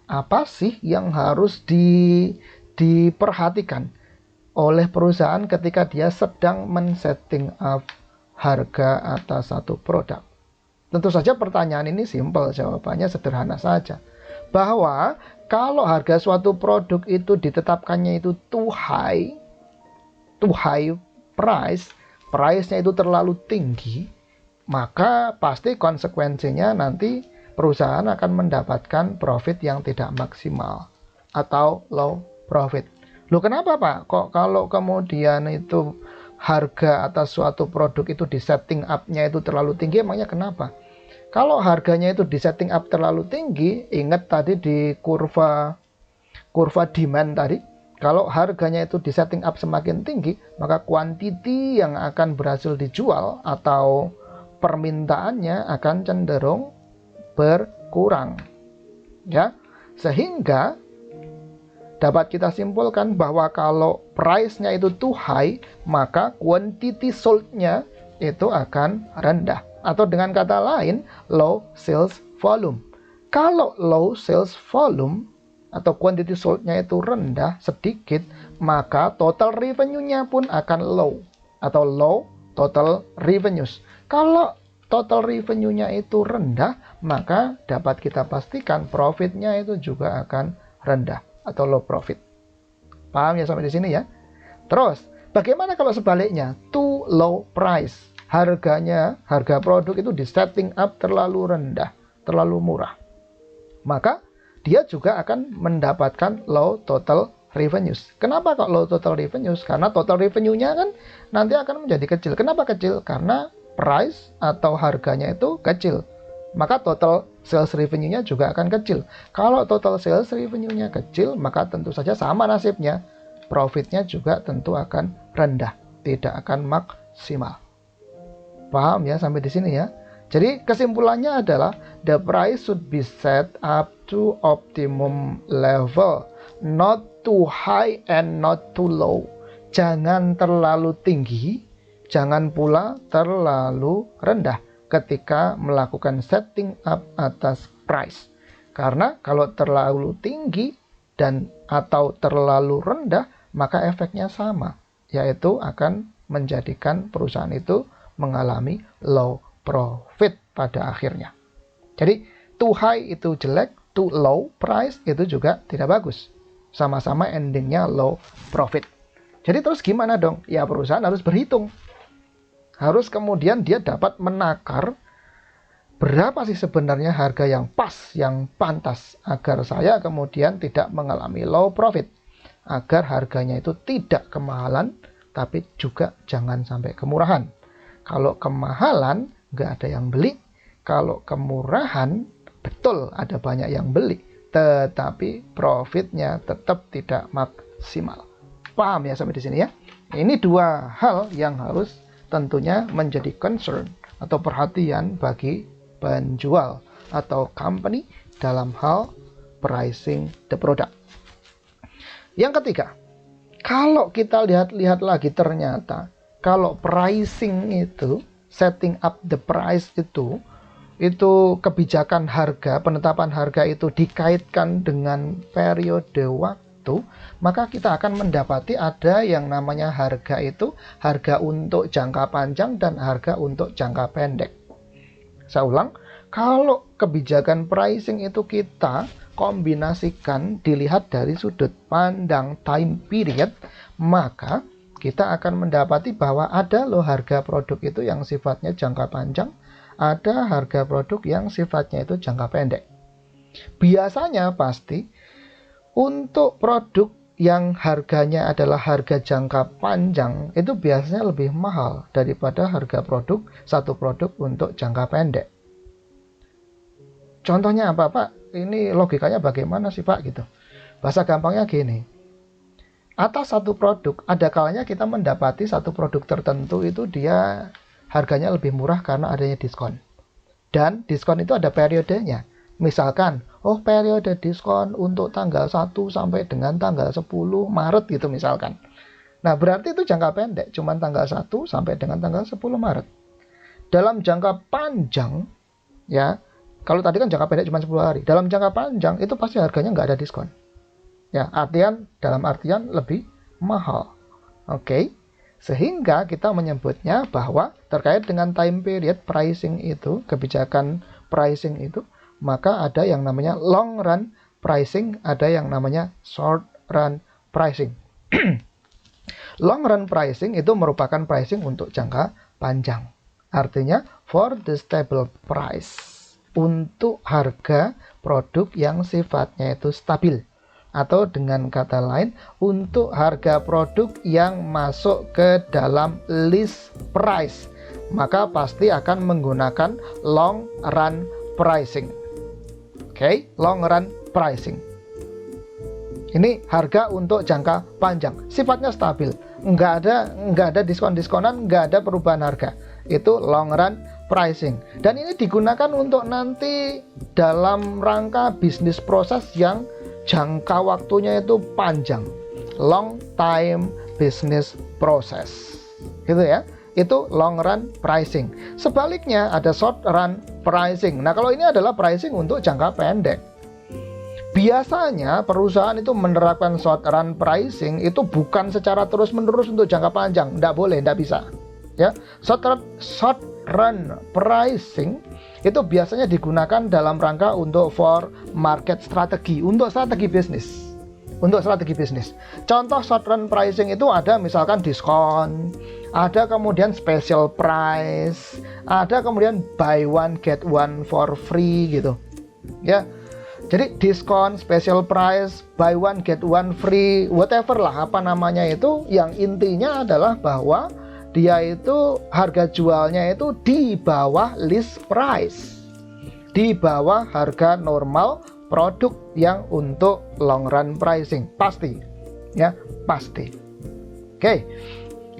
Apa sih yang harus diperhatikan oleh perusahaan ketika dia sedang men-setting up harga atas satu produk? Tentu saja pertanyaan ini simpel, jawabannya sederhana saja. Bahwa kalau harga suatu produk itu ditetapkannya itu too high price-nya itu terlalu tinggi, maka pasti konsekuensinya nanti perusahaan akan mendapatkan profit yang tidak maksimal atau low profit. Loh, kenapa Pak? Kok kalau kemudian itu harga atas suatu produk itu di setting up-nya itu terlalu tinggi, emangnya kenapa? Kalau harganya itu di setting up terlalu tinggi, ingat tadi di kurva demand tadi, kalau harganya itu di setting up semakin tinggi, maka kuantiti yang akan berhasil dijual atau permintaannya akan cenderung berkurang. Ya, sehingga dapat kita simpulkan bahwa kalau price-nya itu too high, maka quantity sold-nya itu akan rendah. Atau dengan kata lain, low sales volume. Kalau low sales volume atau quantity sold-nya itu rendah, sedikit, maka total revenue-nya pun akan low atau low total revenues. Kalau total revenue-nya itu rendah, maka dapat kita pastikan profit-nya itu juga akan rendah atau low profit. Paham ya sampai di sini ya? Terus, bagaimana kalau sebaliknya? Too low price. Harga produk itu di setting up terlalu rendah, terlalu murah. Maka dia juga akan mendapatkan low total revenues. Kenapa kok low total revenues? Karena total revenue-nya kan nanti akan menjadi kecil. Kenapa kecil? Karena price atau harganya itu kecil. Maka total sales revenue-nya juga akan kecil. Kalau total sales revenue-nya kecil, maka tentu saja sama nasibnya. Profit-nya juga tentu akan rendah, tidak akan maksimal. Paham ya sampai di sini ya? Jadi kesimpulannya adalah the price should be set up to optimum level, not too high and not too low. Jangan terlalu tinggi, jangan pula terlalu rendah ketika melakukan setting up atas price. Karena kalau terlalu tinggi dan atau terlalu rendah, maka efeknya sama, yaitu akan menjadikan perusahaan itu mengalami low profit pada akhirnya. Jadi too high itu jelek, too low price itu juga tidak bagus. Sama-sama endingnya low profit. Jadi terus gimana dong? Ya perusahaan harus berhitung. Harus kemudian dia dapat menakar berapa sih sebenarnya harga yang pas, yang pantas, agar saya kemudian tidak mengalami low profit. Agar harganya itu tidak kemahalan, tapi juga jangan sampai kemurahan. Kalau kemahalan, nggak ada yang beli. Kalau kemurahan, betul ada banyak yang beli. Tetapi profitnya tetap tidak maksimal. Paham ya sampai di sini ya? Ini dua hal yang harus tentunya menjadi concern atau perhatian bagi penjual atau company dalam hal pricing the product. Yang ketiga, kalau kita lihat lagi ternyata kalau pricing itu, setting up the price itu kebijakan harga, penetapan harga itu dikaitkan dengan periode waktu, maka kita akan mendapati ada yang namanya harga itu, harga untuk jangka panjang dan harga untuk jangka pendek. Saya ulang, kalau kebijakan pricing itu kita kombinasikan, dilihat dari sudut pandang time period, maka kita akan mendapati bahwa ada loh harga produk itu yang sifatnya jangka panjang, ada harga produk yang sifatnya itu jangka pendek. Biasanya pasti untuk produk yang harganya adalah harga jangka panjang itu biasanya lebih mahal daripada harga produk satu produk untuk jangka pendek. Contohnya apa Pak? Ini logikanya bagaimana sih Pak gitu? Bahasa gampangnya gini. Atas satu produk, ada kalanya kita mendapati satu produk tertentu itu dia harganya lebih murah karena adanya diskon. Dan diskon itu ada periodenya. Misalkan, periode diskon untuk tanggal 1 sampai dengan tanggal 10 Maret gitu misalkan. Nah, berarti itu jangka pendek, cuma tanggal 1 sampai dengan tanggal 10 Maret. Dalam jangka panjang, ya, kalau tadi kan jangka pendek cuma 10 hari. Dalam jangka panjang, itu pasti harganya nggak ada diskon. Ya, dalam artian lebih mahal. Oke. Sehingga kita menyebutnya bahwa terkait dengan time period pricing itu, kebijakan pricing itu, maka ada yang namanya long run pricing, ada yang namanya short run pricing. Long run pricing itu merupakan pricing untuk jangka panjang. Artinya for the stable price, untuk harga produk yang sifatnya itu stabil. Atau dengan kata lain, untuk harga produk yang masuk ke dalam list price, maka pasti akan menggunakan long run pricing. Oke, long run pricing. Ini harga untuk jangka panjang, sifatnya stabil, nggak ada diskon-diskonan, nggak ada perubahan harga. Itu long run pricing. Dan ini digunakan untuk nanti dalam rangka bisnis proses yang jangka waktunya itu panjang, long time business process, gitu ya. itu long run pricing. Sebaliknya ada short run pricing. Nah, kalau ini adalah pricing untuk jangka pendek. Biasanya perusahaan itu menerapkan short run pricing itu bukan secara terus-menerus untuk jangka panjang. Nggak boleh, nggak bisa. Ya, short run pricing itu biasanya digunakan dalam rangka untuk for market strategi, untuk strategi bisnis. Contoh short run pricing itu ada misalkan diskon, ada kemudian special price, ada kemudian buy one get one for free gitu. Ya. Jadi diskon, special price, buy one get one free, whatever lah apa namanya itu, yang intinya adalah bahwa dia itu harga jualnya itu di bawah list price, di bawah harga normal produk yang untuk long run pricing. Pasti ya, pasti. Oke,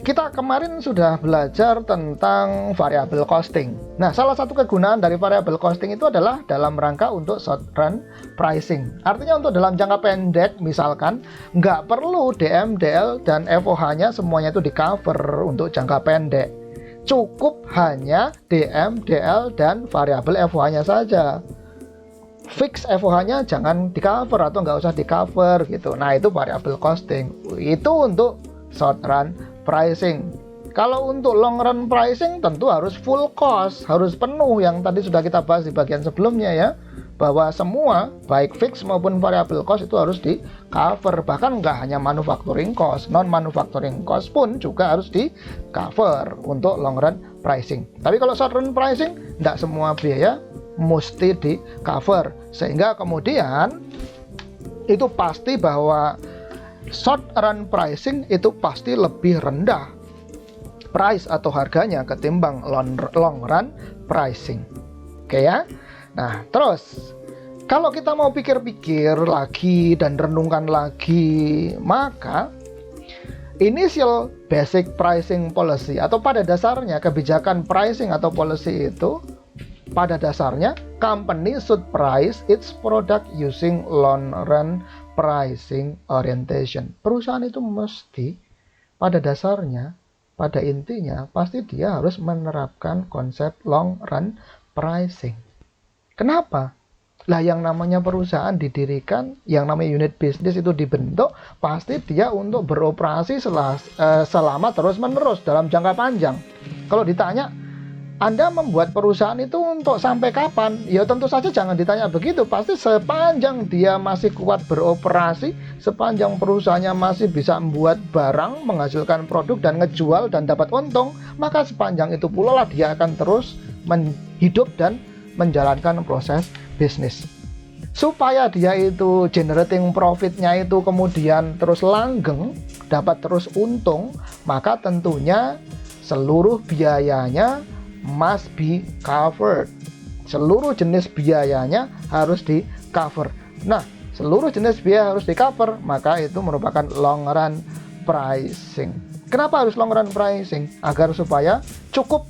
kita kemarin sudah belajar tentang variable costing. Nah, salah satu kegunaan dari variable costing itu adalah dalam rangka untuk short run pricing. Artinya untuk dalam jangka pendek misalkan nggak perlu DM, DL, dan FOH-nya semuanya itu di cover untuk jangka pendek. Cukup hanya DM, DL, dan variabel FOH-nya saja. Fix FOH-nya jangan di cover atau nggak usah di cover gitu. Nah, itu variable costing. Itu untuk short run pricing. Kalau untuk long run pricing tentu harus full cost, harus penuh, yang tadi sudah kita bahas di bagian sebelumnya ya, bahwa semua baik fix maupun variable cost itu harus di cover. Bahkan nggak hanya manufacturing cost, non manufacturing cost pun juga harus di cover untuk long run pricing. Tapi kalau short run pricing nggak semua biaya mesti di cover, sehingga kemudian itu pasti bahwa short run pricing itu pasti lebih rendah price atau harganya ketimbang long run pricing. Oke ya. Nah, terus kalau kita mau pikir-pikir lagi dan renungkan lagi, maka initial basic pricing policy atau pada dasarnya kebijakan pricing atau policy itu pada dasarnya company should price its product using long run pricing orientation. Perusahaan itu mesti pada dasarnya, pada intinya pasti dia harus menerapkan konsep long run pricing. Kenapa? Lah, yang namanya perusahaan didirikan, yang namanya unit bisnis itu dibentuk, pasti dia untuk beroperasi selama terus-menerus dalam jangka panjang. Kalau ditanya, Anda membuat perusahaan itu untuk sampai kapan? Ya tentu saja jangan ditanya begitu. Pasti sepanjang dia masih kuat beroperasi, sepanjang perusahaannya masih bisa membuat barang, menghasilkan produk dan ngejual dan dapat untung, maka sepanjang itu pula lah dia akan terus hidup dan menjalankan proses bisnis. Supaya dia itu generating profitnya itu kemudian terus langgeng, dapat terus untung, maka tentunya seluruh biayanya must be covered. Seluruh jenis biayanya harus di cover. Nah, seluruh jenis biaya harus di cover, maka itu merupakan long run pricing. Kenapa harus long run pricing? Agar supaya cukup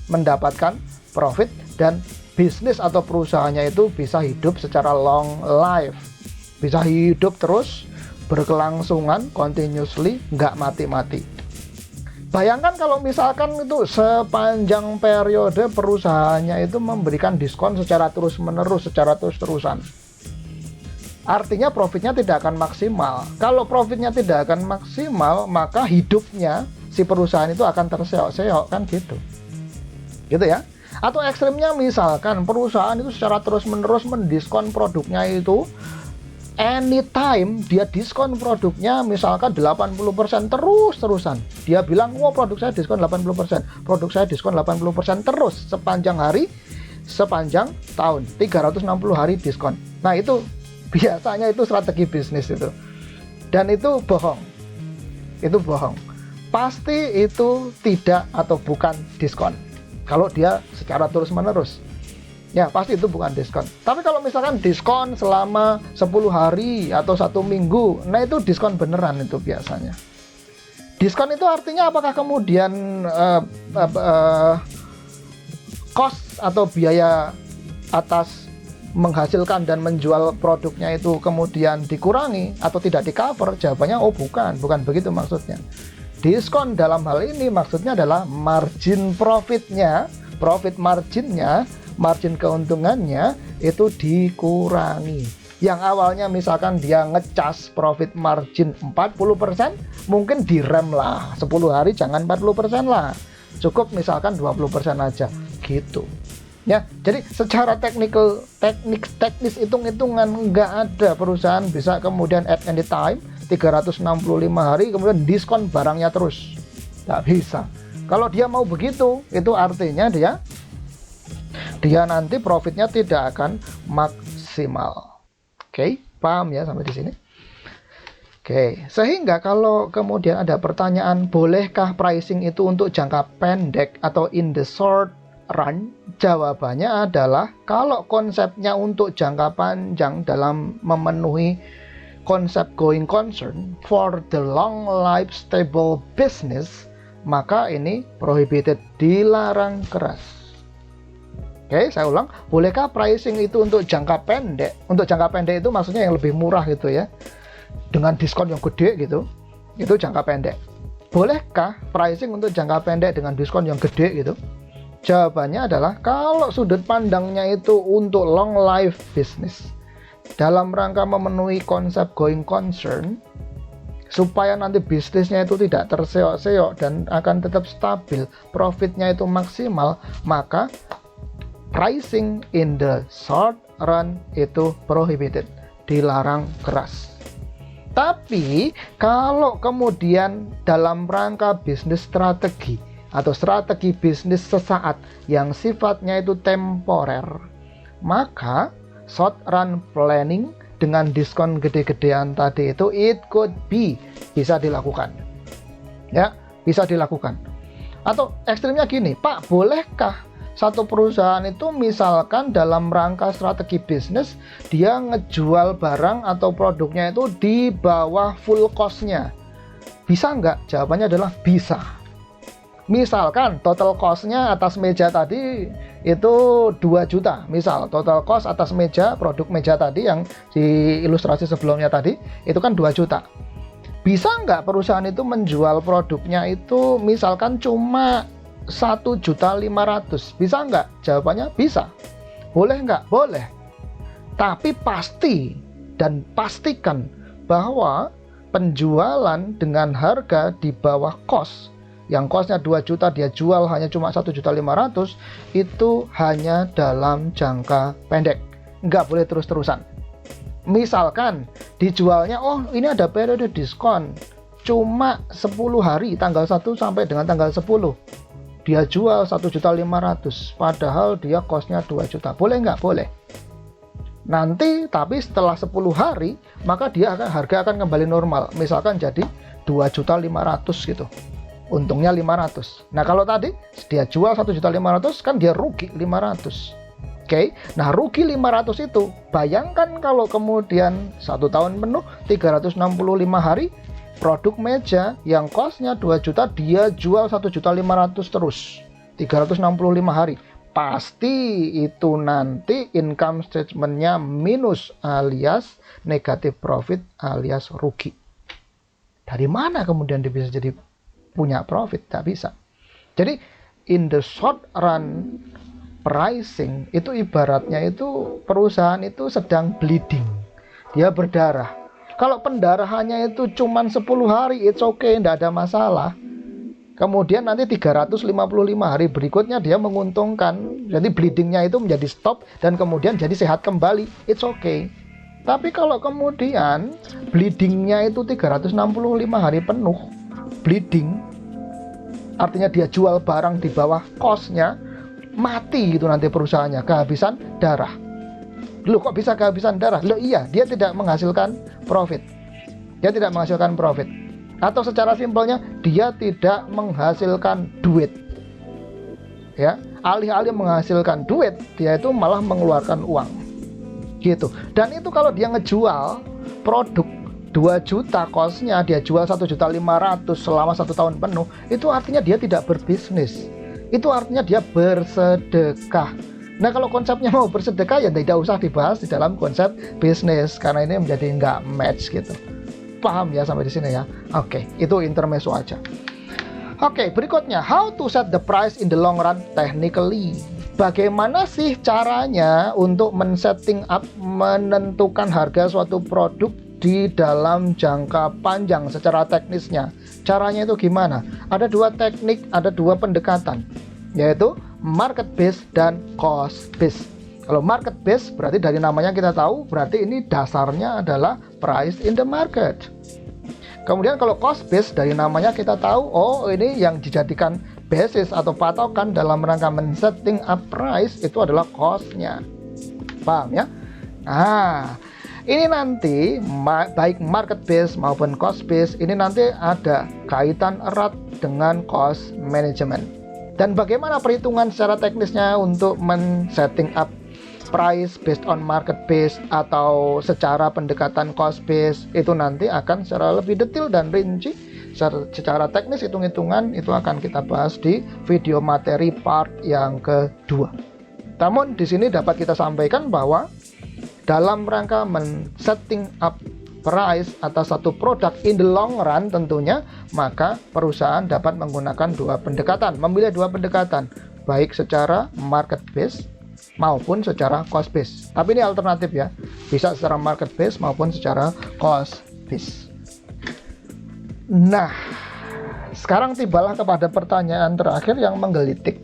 mendapatkan profit dan bisnis atau perusahaannya itu bisa hidup secara long life, bisa hidup terus berkelangsungan continuously, nggak mati-mati. Bayangkan kalau misalkan itu sepanjang periode perusahaannya itu memberikan diskon secara terus-menerus, secara terus-terusan. Artinya profitnya tidak akan maksimal. Kalau profitnya tidak akan maksimal, maka hidupnya si perusahaan itu akan terseok-seok, kan gitu. Gitu ya. Atau ekstrimnya misalkan perusahaan itu secara terus-menerus mendiskon produknya itu, anytime dia diskon produknya misalkan 80% terus-terusan. Dia bilang, wah produk saya diskon 80%, produk saya diskon 80% terus sepanjang hari, sepanjang tahun, 360 hari diskon. Nah, itu biasanya itu strategi bisnis itu. Dan itu bohong. Itu bohong. Pasti itu tidak atau bukan diskon. Kalau dia secara terus-menerus, ya pasti itu bukan diskon. Tapi kalau misalkan diskon selama 10 hari atau 1 minggu, nah itu diskon beneran itu biasanya. Diskon itu artinya apakah kemudian cost atau biaya atas menghasilkan dan menjual produknya itu kemudian dikurangi atau tidak di cover? Jawabannya bukan begitu maksudnya. Diskon dalam hal ini maksudnya adalah margin profitnya, profit marginnya, margin keuntungannya itu dikurangi. Yang awalnya misalkan dia ngecas profit margin 40%, mungkin direm lah 10 hari jangan 40% lah. Cukup misalkan 20% aja gitu. Ya, jadi secara teknis hitung-hitungan nggak ada perusahaan bisa kemudian at any time 365 hari kemudian diskon barangnya terus. Nggak bisa. Kalau dia mau begitu, itu artinya dia nanti profitnya tidak akan maksimal. Oke, paham ya sampai di sini? Oke, sehingga kalau kemudian ada pertanyaan, bolehkah pricing itu untuk jangka pendek atau in the short run? Jawabannya adalah kalau konsepnya untuk jangka panjang dalam memenuhi konsep going concern for the long life stable business, maka ini prohibited, dilarang keras. Oke, saya ulang, bolehkah pricing itu untuk jangka pendek? Untuk jangka pendek itu maksudnya yang lebih murah gitu ya, dengan diskon yang gede gitu, itu jangka pendek. Bolehkah pricing untuk jangka pendek dengan diskon yang gede gitu? Jawabannya adalah kalau sudut pandangnya itu untuk long life business, dalam rangka memenuhi konsep going concern, supaya nanti bisnisnya itu tidak terseok-seok dan akan tetap stabil, profitnya itu maksimal, maka pricing in the short run itu prohibited, dilarang keras. Tapi kalau kemudian dalam rangka bisnis strategi atau strategi bisnis sesaat yang sifatnya itu temporer, maka short run planning dengan diskon gede-gedean tadi itu it could be, bisa dilakukan. Ya, bisa dilakukan. Atau ekstrimnya gini, Pak, bolehkah satu perusahaan itu misalkan dalam rangka strategi bisnis dia ngejual barang atau produknya itu di bawah full cost-nya? Bisa nggak? Jawabannya adalah bisa. Misalkan total cost-nya atas meja tadi itu 2 juta. Misal total cost atas meja, produk meja tadi yang di ilustrasi sebelumnya tadi, itu kan 2 juta. Bisa nggak perusahaan itu menjual produknya itu misalkan cuma 1.500.000? Bisa nggak? Jawabannya bisa. Boleh nggak? Boleh. Tapi pasti dan pastikan bahwa penjualan dengan harga di bawah cost, yang costnya 2 juta dia jual hanya cuma 1.500.000, itu hanya dalam jangka pendek, nggak boleh terus-terusan. Misalkan dijualnya, oh ini ada periode diskon cuma 10 hari, tanggal 1 sampai dengan tanggal 10, dia jual 1.500.000, padahal dia costnya 2 juta. Boleh nggak? Boleh. Nanti tapi setelah 10 hari maka harga akan kembali normal, misalkan jadi 2.500.000 gitu, untungnya 500. Nah kalau tadi dia jual 1.500.000 kan dia rugi 500. Oke, nah rugi 500 itu, bayangkan kalau kemudian 1 tahun penuh 365 hari produk meja yang costnya 2 juta dia jual 1.500.000 terus 365 hari, pasti itu nanti income statement-nya minus alias negatif profit alias rugi. Dari mana kemudian dia bisa jadi punya profit? Tak bisa. Jadi in the short run pricing itu ibaratnya itu perusahaan itu sedang bleeding, dia berdarah. Kalau pendarahannya itu cuma 10 hari, it's okay, tidak ada masalah. Kemudian nanti 355 hari berikutnya dia menguntungkan, jadi bleedingnya itu menjadi stop dan kemudian jadi sehat kembali, it's okay. Tapi kalau kemudian bleedingnya itu 365 hari penuh bleeding, artinya dia jual barang di bawah cost-nya, mati gitu nanti perusahaannya, kehabisan darah. Loh kok bisa kehabisan darah? Loh iya, dia tidak menghasilkan profit. Dia tidak menghasilkan profit. Atau secara simpelnya dia tidak menghasilkan duit. Ya, alih-alih menghasilkan duit, dia itu malah mengeluarkan uang. Gitu. Dan itu kalau dia ngejual produk 2 juta cost-nya, dia jual 1.500.000 selama 1 tahun penuh, itu artinya dia tidak berbisnis. Itu artinya dia bersedekah. Nah kalau konsepnya mau bersedekah ya tidak usah dibahas di dalam konsep bisnis, karena ini menjadi nggak match gitu. Paham ya sampai di sini ya? Oke, itu intermezzo aja. Oke, berikutnya, how to set the price in the long run technically. Bagaimana sih caranya untuk men-setting up, menentukan harga suatu produk di dalam jangka panjang secara teknisnya? Caranya itu gimana? Ada dua teknik, ada dua pendekatan, yaitu market based dan cost based. Kalau market based berarti dari namanya kita tahu, berarti ini dasarnya adalah price in the market. Kemudian kalau cost based dari namanya kita tahu, oh ini yang dijadikan basis atau patokan dalam rangka men-setting up price itu adalah cost-nya. Paham ya? Nah, ini nanti baik market based maupun cost based ini nanti ada kaitan erat dengan cost management. Dan bagaimana perhitungan secara teknisnya untuk men-setting up price based on market based atau secara pendekatan cost based, itu nanti akan secara lebih detail dan rinci secara teknis hitung-hitungan itu akan kita bahas di video materi part yang kedua. Namun di sini dapat kita sampaikan bahwa dalam rangka men-setting up price atas satu produk in the long run tentunya, maka perusahaan dapat menggunakan memilih dua pendekatan, baik secara market based maupun secara cost base. Tapi ini alternatif ya, bisa secara market base maupun secara cost base. Nah, sekarang tibalah kepada pertanyaan terakhir yang menggelitik.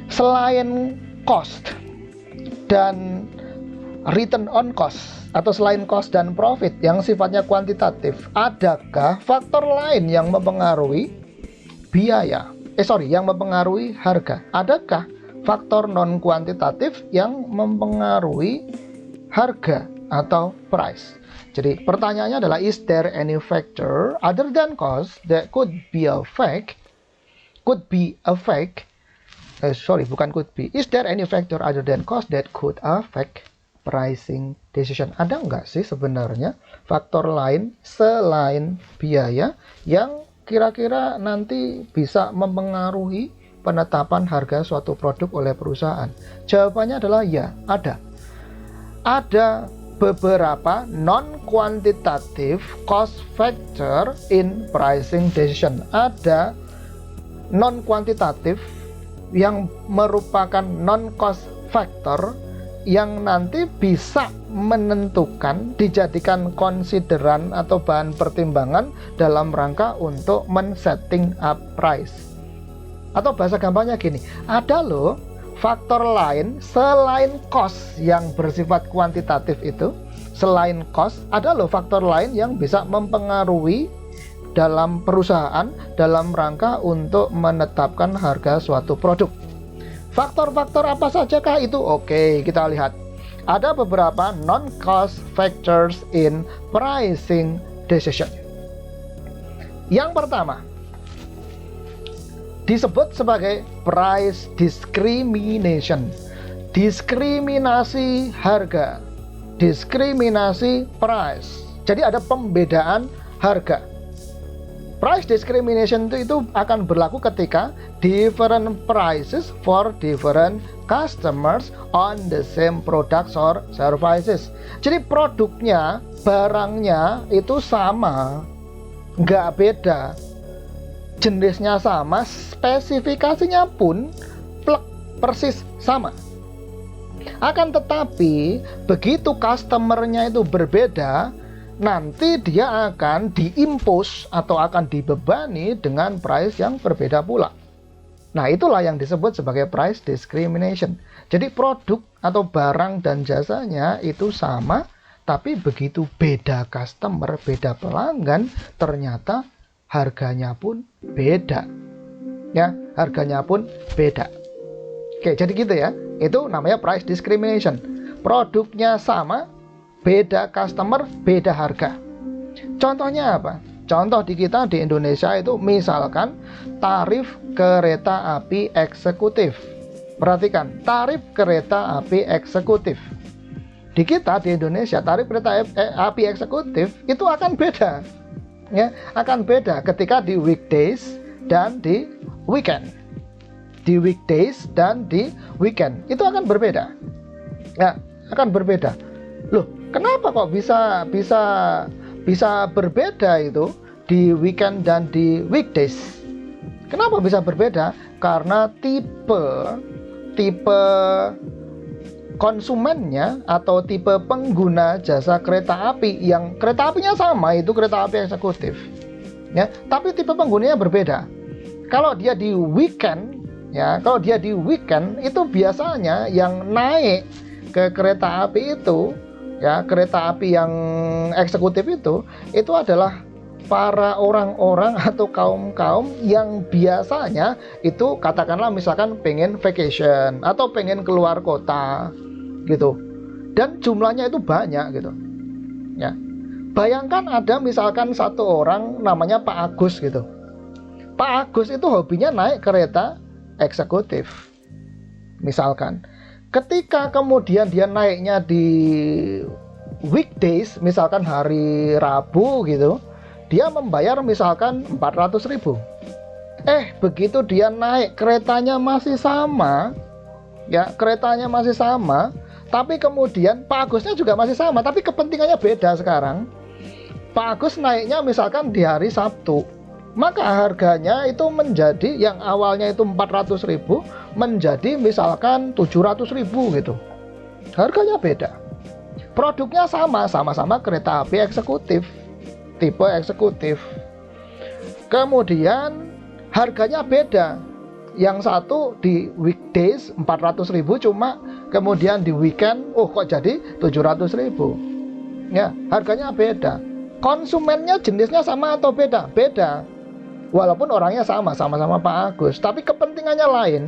Selain cost dan return on cost, atau selain cost dan profit yang sifatnya kuantitatif, adakah faktor lain yang mempengaruhi yang mempengaruhi harga? Adakah faktor non kuantitatif yang mempengaruhi harga atau price? Jadi pertanyaannya adalah, is there any factor other than cost that could be affect is there any factor other than cost that could affect pricing decision? Ada nggak sih sebenarnya faktor lain selain biaya yang kira-kira nanti bisa mempengaruhi penetapan harga suatu produk oleh perusahaan? Jawabannya adalah ya, ada. Ada beberapa non-quantitative cost factor in pricing decision. Ada non-kuantitatif yang merupakan non-cost factor yang nanti bisa menentukan, dijadikan konsideran atau bahan pertimbangan dalam rangka untuk men-setting up price. Atau bahasa gampangnya gini, ada loh faktor lain selain cost yang bersifat kuantitatif itu, selain cost, ada loh faktor lain yang bisa mempengaruhi dalam perusahaan dalam rangka untuk menetapkan harga suatu produk. Faktor-faktor apa sajakah itu? Oke, kita lihat. Ada beberapa non-cost factors in pricing decision. Yang pertama, disebut sebagai price discrimination. Diskriminasi harga, diskriminasi price. Jadi ada pembedaan harga. Price discrimination itu akan berlaku ketika different prices for different customers on the same products or services. Jadi produknya, barangnya itu sama, nggak beda. Jenisnya sama, spesifikasinya pun persis sama. Akan tetapi, begitu customernya itu berbeda, nanti dia akan diimpos atau akan dibebani dengan price yang berbeda pula. Nah, itulah yang disebut sebagai price discrimination. Jadi produk atau barang dan jasanya itu sama, tapi begitu beda customer, beda pelanggan, ternyata harganya pun beda. Ya, harganya pun beda. Oke, jadi gitu ya. Itu namanya price discrimination. Produknya sama, beda customer, beda harga. Contohnya apa? Contoh di kita di Indonesia itu misalkan tarif kereta api eksekutif. Perhatikan, tarif kereta api eksekutif. Di kita di Indonesia tarif kereta api eksekutif itu akan beda. Ya, akan beda ketika di weekdays dan di weekend. Di weekdays dan di weekend itu akan berbeda. Ya, akan berbeda. Loh, kenapa kok bisa berbeda itu? di weekend dan di weekdays. Kenapa bisa berbeda? Karena tipe konsumennya atau tipe pengguna jasa kereta api yang kereta apinya sama, itu kereta api eksekutif ya, tapi tipe penggunanya berbeda. Kalau dia di weekend itu biasanya yang naik ke kereta api itu ya, kereta api yang eksekutif itu adalah para orang-orang atau kaum-kaum yang biasanya itu katakanlah misalkan pengen vacation atau pengen keluar kota gitu, dan jumlahnya itu banyak gitu ya. Bayangkan ada misalkan satu orang namanya Pak Agus gitu. Pak Agus itu hobinya naik kereta eksekutif misalkan. Ketika kemudian dia naiknya di weekdays, misalkan hari Rabu gitu, dia membayar misalkan 400.000. Begitu dia naik, keretanya masih sama ya, tapi kemudian Pak Agusnya juga masih sama, tapi kepentingannya beda sekarang. Pak Agus naiknya misalkan di hari Sabtu, maka harganya itu menjadi yang awalnya itu 400.000 menjadi misalkan 700.000 gitu. Harganya beda. Produknya sama-sama kereta api eksekutif, tipe eksekutif. Kemudian harganya beda. Yang satu di weekdays 400.000 cuma, kemudian di weekend kok jadi 700.000. Ya, harganya beda. Konsumennya jenisnya sama atau beda? Beda. Walaupun orangnya sama-sama Pak Agus, tapi kepentingannya lain.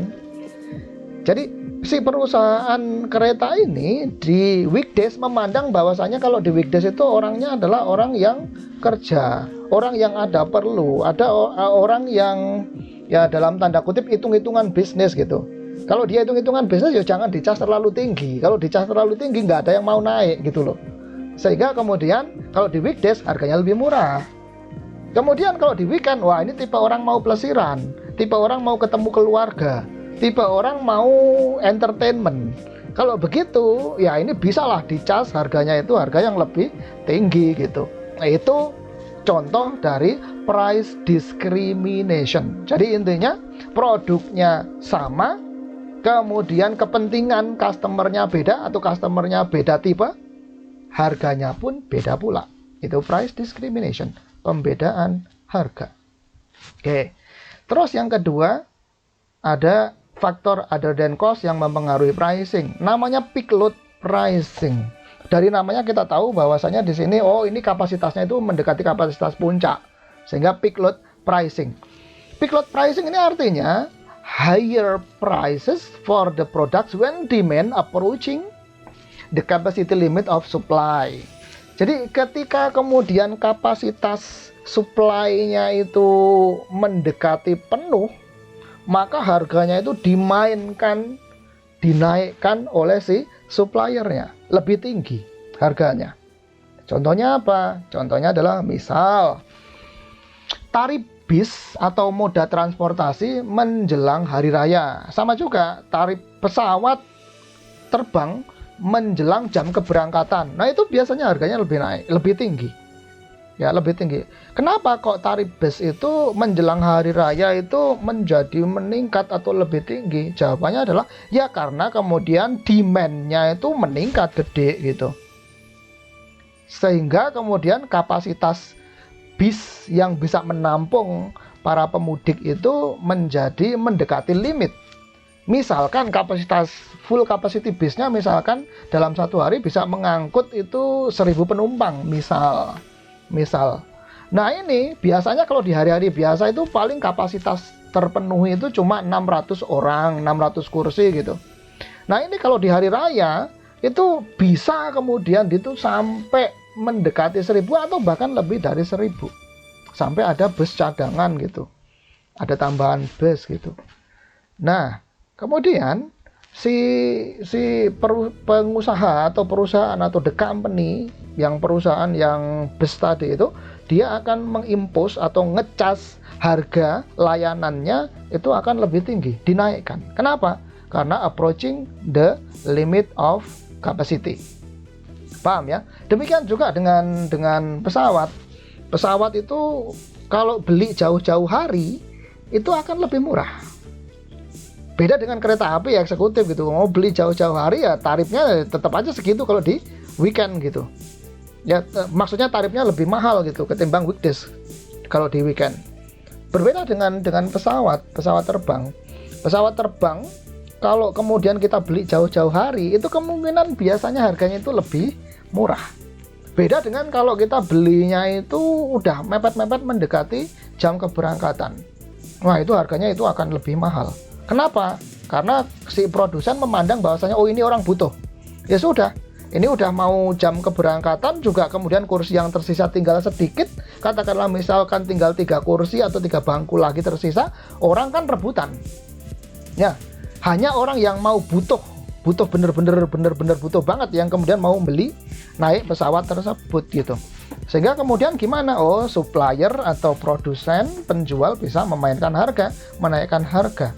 Jadi si perusahaan kereta ini di weekdays memandang bahwasanya kalau di weekdays itu orangnya adalah orang yang kerja, orang yang ada perlu, ada orang yang ya dalam tanda kutip hitung-hitungan bisnis gitu. Kalau dia hitung-hitungan bisnis ya jangan dicas terlalu tinggi. Kalau dicas terlalu tinggi nggak ada yang mau naik gitu loh. Sehingga kemudian kalau di weekdays harganya lebih murah. Kemudian kalau di weekend, wah ini tipe orang mau pelesiran, tipe orang mau ketemu keluarga, tipe orang mau entertainment. Kalau begitu ya ini bisalah dicas harganya itu harga yang lebih tinggi gitu. Nah, itu contoh dari price discrimination. Jadi intinya produknya sama, kemudian kepentingan customernya beda atau customernya beda tipe, harganya pun beda pula. Itu price discrimination, pembedaan harga. Oke. Terus yang kedua, ada faktor other than cost yang mempengaruhi pricing. Namanya peak load pricing. Dari namanya kita tahu bahwasanya di sini ini kapasitasnya itu mendekati kapasitas puncak, sehingga peak load pricing. Peak load pricing ini artinya higher prices for the products when demand approaching the capacity limit of supply. Jadi ketika kemudian kapasitas supply-nya itu mendekati penuh, maka harganya itu dinaikkan oleh si suppliernya, lebih tinggi harganya. Contohnya apa? Contohnya adalah misal tarif bis atau moda transportasi menjelang hari raya. Sama juga tarif pesawat terbang menjelang jam keberangkatan. Nah, itu biasanya harganya lebih naik, lebih tinggi. Ya, lebih tinggi. Kenapa kok tarif bis itu menjelang hari raya itu menjadi meningkat atau lebih tinggi? Jawabannya adalah ya karena kemudian demand-nya itu meningkat gede gitu. Sehingga kemudian kapasitas bis yang bisa menampung para pemudik itu menjadi mendekati limit. Misalkan full capacity bisnya misalkan dalam satu hari bisa mengangkut itu 1.000 penumpang misal. Nah ini biasanya kalau di hari-hari biasa itu paling kapasitas terpenuhi itu cuma 600 orang, 600 kursi gitu. Nah ini kalau di hari raya itu bisa kemudian itu sampai mendekati 1.000 atau bahkan lebih dari 1.000. Sampai ada bus cadangan gitu. Ada tambahan bus gitu. Nah, kemudian pengusaha atau perusahaan atau the company perusahaan yang bus tadi itu dia akan mengimpos atau ngecas harga layanannya itu akan lebih tinggi, dinaikkan. Kenapa? Karena approaching the limit of capacity. Paham ya? Demikian juga dengan pesawat. Pesawat itu kalau beli jauh-jauh hari itu akan lebih murah. Beda dengan kereta api eksekutif gitu. Mau beli jauh-jauh hari ya tarifnya tetap aja segitu kalau di weekend gitu. Ya maksudnya tarifnya lebih mahal gitu ketimbang weekdays kalau di weekend. Berbeda dengan pesawat terbang. Pesawat terbang kalau kemudian kita beli jauh-jauh hari itu kemungkinan biasanya harganya itu lebih murah. Beda dengan kalau kita belinya itu udah mepet-mepet mendekati jam keberangkatan. Wah, itu harganya itu akan lebih mahal. Kenapa? Karena si produsen memandang bahwasanya oh ini orang butuh. Ya sudah, ini udah mau jam keberangkatan juga kemudian kursi yang tersisa tinggal sedikit. Katakanlah misalkan tinggal 3 kursi atau 3 bangku lagi tersisa, orang kan rebutan. Ya, hanya orang yang mau butuh bener-bener butuh banget yang kemudian mau beli naik pesawat tersebut gitu. Sehingga kemudian gimana? Oh, supplier atau produsen, penjual bisa menaikkan harga.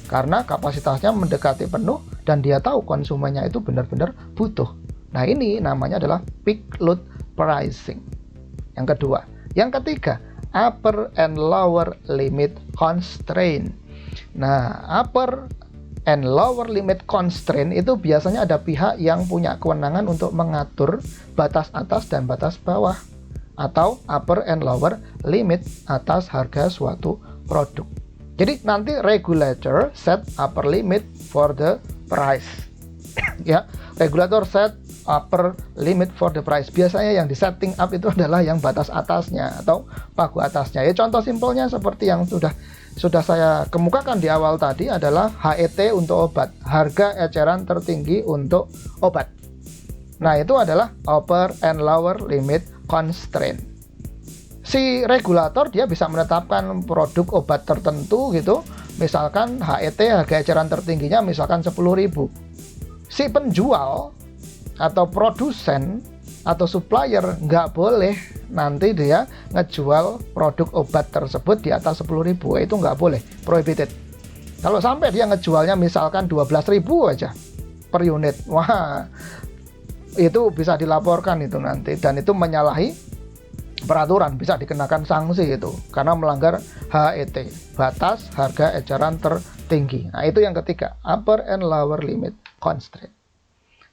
Karena kapasitasnya mendekati penuh dan dia tahu konsumennya itu benar-benar butuh. Nah, ini namanya adalah peak load pricing. Yang kedua. Yang ketiga, upper and lower limit constraint. Nah, upper and lower limit constraint itu biasanya ada pihak yang punya kewenangan untuk mengatur batas atas dan batas bawah atau upper and lower limit atas harga suatu produk. Jadi nanti regulator set upper limit for the price. Ya, regulator set upper limit for the price. Biasanya yang di setting up itu adalah yang batas atasnya atau pagu atasnya. Ya, contoh simpelnya seperti yang sudah saya kemukakan di awal tadi adalah HET untuk obat, harga eceran tertinggi untuk obat. Nah, itu adalah upper and lower limit constraint. Si regulator dia bisa menetapkan produk obat tertentu gitu, misalkan HET harga eceran tertingginya misalkan 10.000. Si penjual atau produsen atau supplier nggak boleh nanti dia ngejual produk obat tersebut di atas 10.000. Itu nggak boleh, prohibited. Kalau sampai dia ngejualnya misalkan 12.000 aja per unit, wah itu bisa dilaporkan itu nanti, dan itu menyalahi peraturan, bisa dikenakan sanksi itu karena melanggar HET, batas harga eceran tertinggi. Nah, itu yang ketiga, upper and lower limit constraint.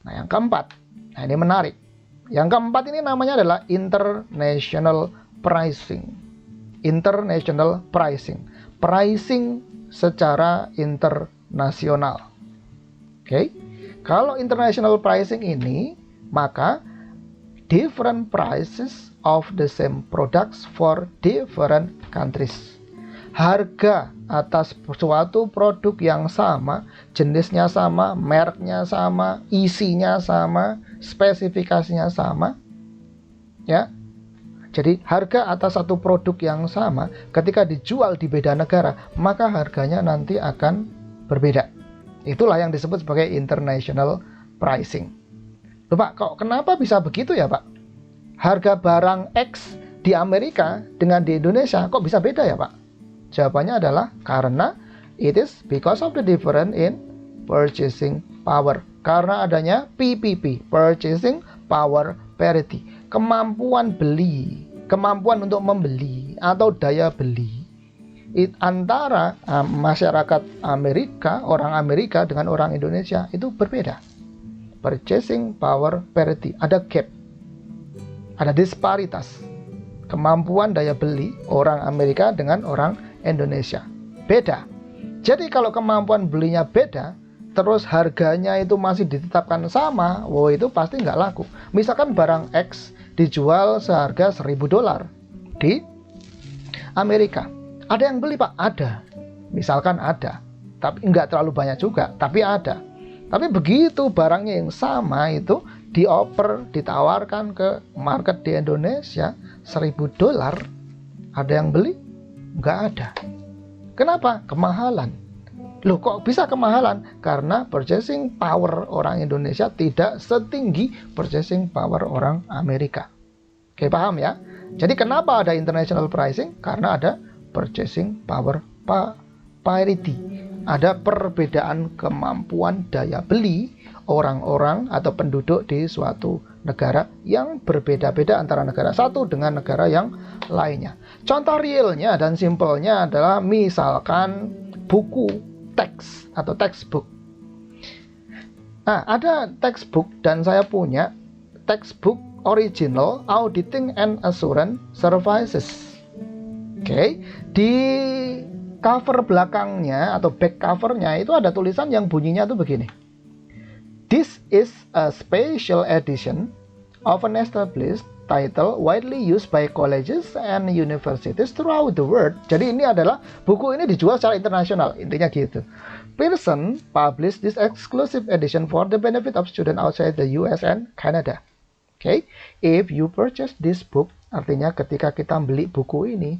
Nah, yang keempat, nah ini menarik. Yang keempat ini namanya adalah international pricing. International pricing. Pricing secara internasional. Oke. Kalau international pricing ini, maka different prices of the same products for different countries. Harga atas suatu produk yang sama, jenisnya sama, mereknya sama, isinya sama, spesifikasinya sama, ya. Jadi harga atas satu produk yang sama ketika dijual di beda negara, maka harganya nanti akan berbeda. Itulah yang disebut sebagai international pricing. Loh Pak, kok kenapa bisa begitu ya Pak? Harga barang X di Amerika dengan di Indonesia kok bisa beda ya Pak? Jawabannya adalah karena it is because of the difference in purchasing power. Karena adanya PPP, purchasing power parity, kemampuan beli, kemampuan untuk membeli atau daya beli antara masyarakat Amerika, orang Amerika dengan orang Indonesia itu berbeda. Purchasing power parity, ada gap, ada disparitas. Kemampuan daya beli orang Amerika dengan orang Indonesia beda. Jadi kalau kemampuan belinya beda, terus harganya itu masih ditetapkan sama, wow itu pasti nggak laku. Misalkan barang X dijual seharga $1.000 di Amerika. Ada yang beli Pak? Ada. Misalkan ada. Tapi nggak terlalu banyak juga, tapi ada. Tapi begitu barangnya yang sama itu dioper, ditawarkan ke market di Indonesia $1.000, ada yang beli? Nggak ada. Kenapa? Kemahalan. Loh kok bisa kemahalan? Karena purchasing power orang Indonesia tidak setinggi purchasing power orang Amerika. Oke, paham ya? Jadi kenapa ada international pricing? Karena ada purchasing power parity. Ada perbedaan kemampuan daya beli orang-orang atau penduduk di suatu negara yang berbeda-beda antara negara satu dengan negara yang lainnya. Contoh realnya dan simpelnya adalah misalkan buku teks atau textbook. Nah, ada textbook dan saya punya textbook original auditing and assurance services. Oke, di cover belakangnya atau back covernya itu ada tulisan yang bunyinya tuh begini. This is a special edition of an established title widely used by colleges and universities throughout the world. Jadi ini adalah buku ini dijual secara internasional, intinya gitu. Pearson published this exclusive edition for the benefit of students outside the US and Canada. Okay, if you purchase this book, artinya ketika kita beli buku ini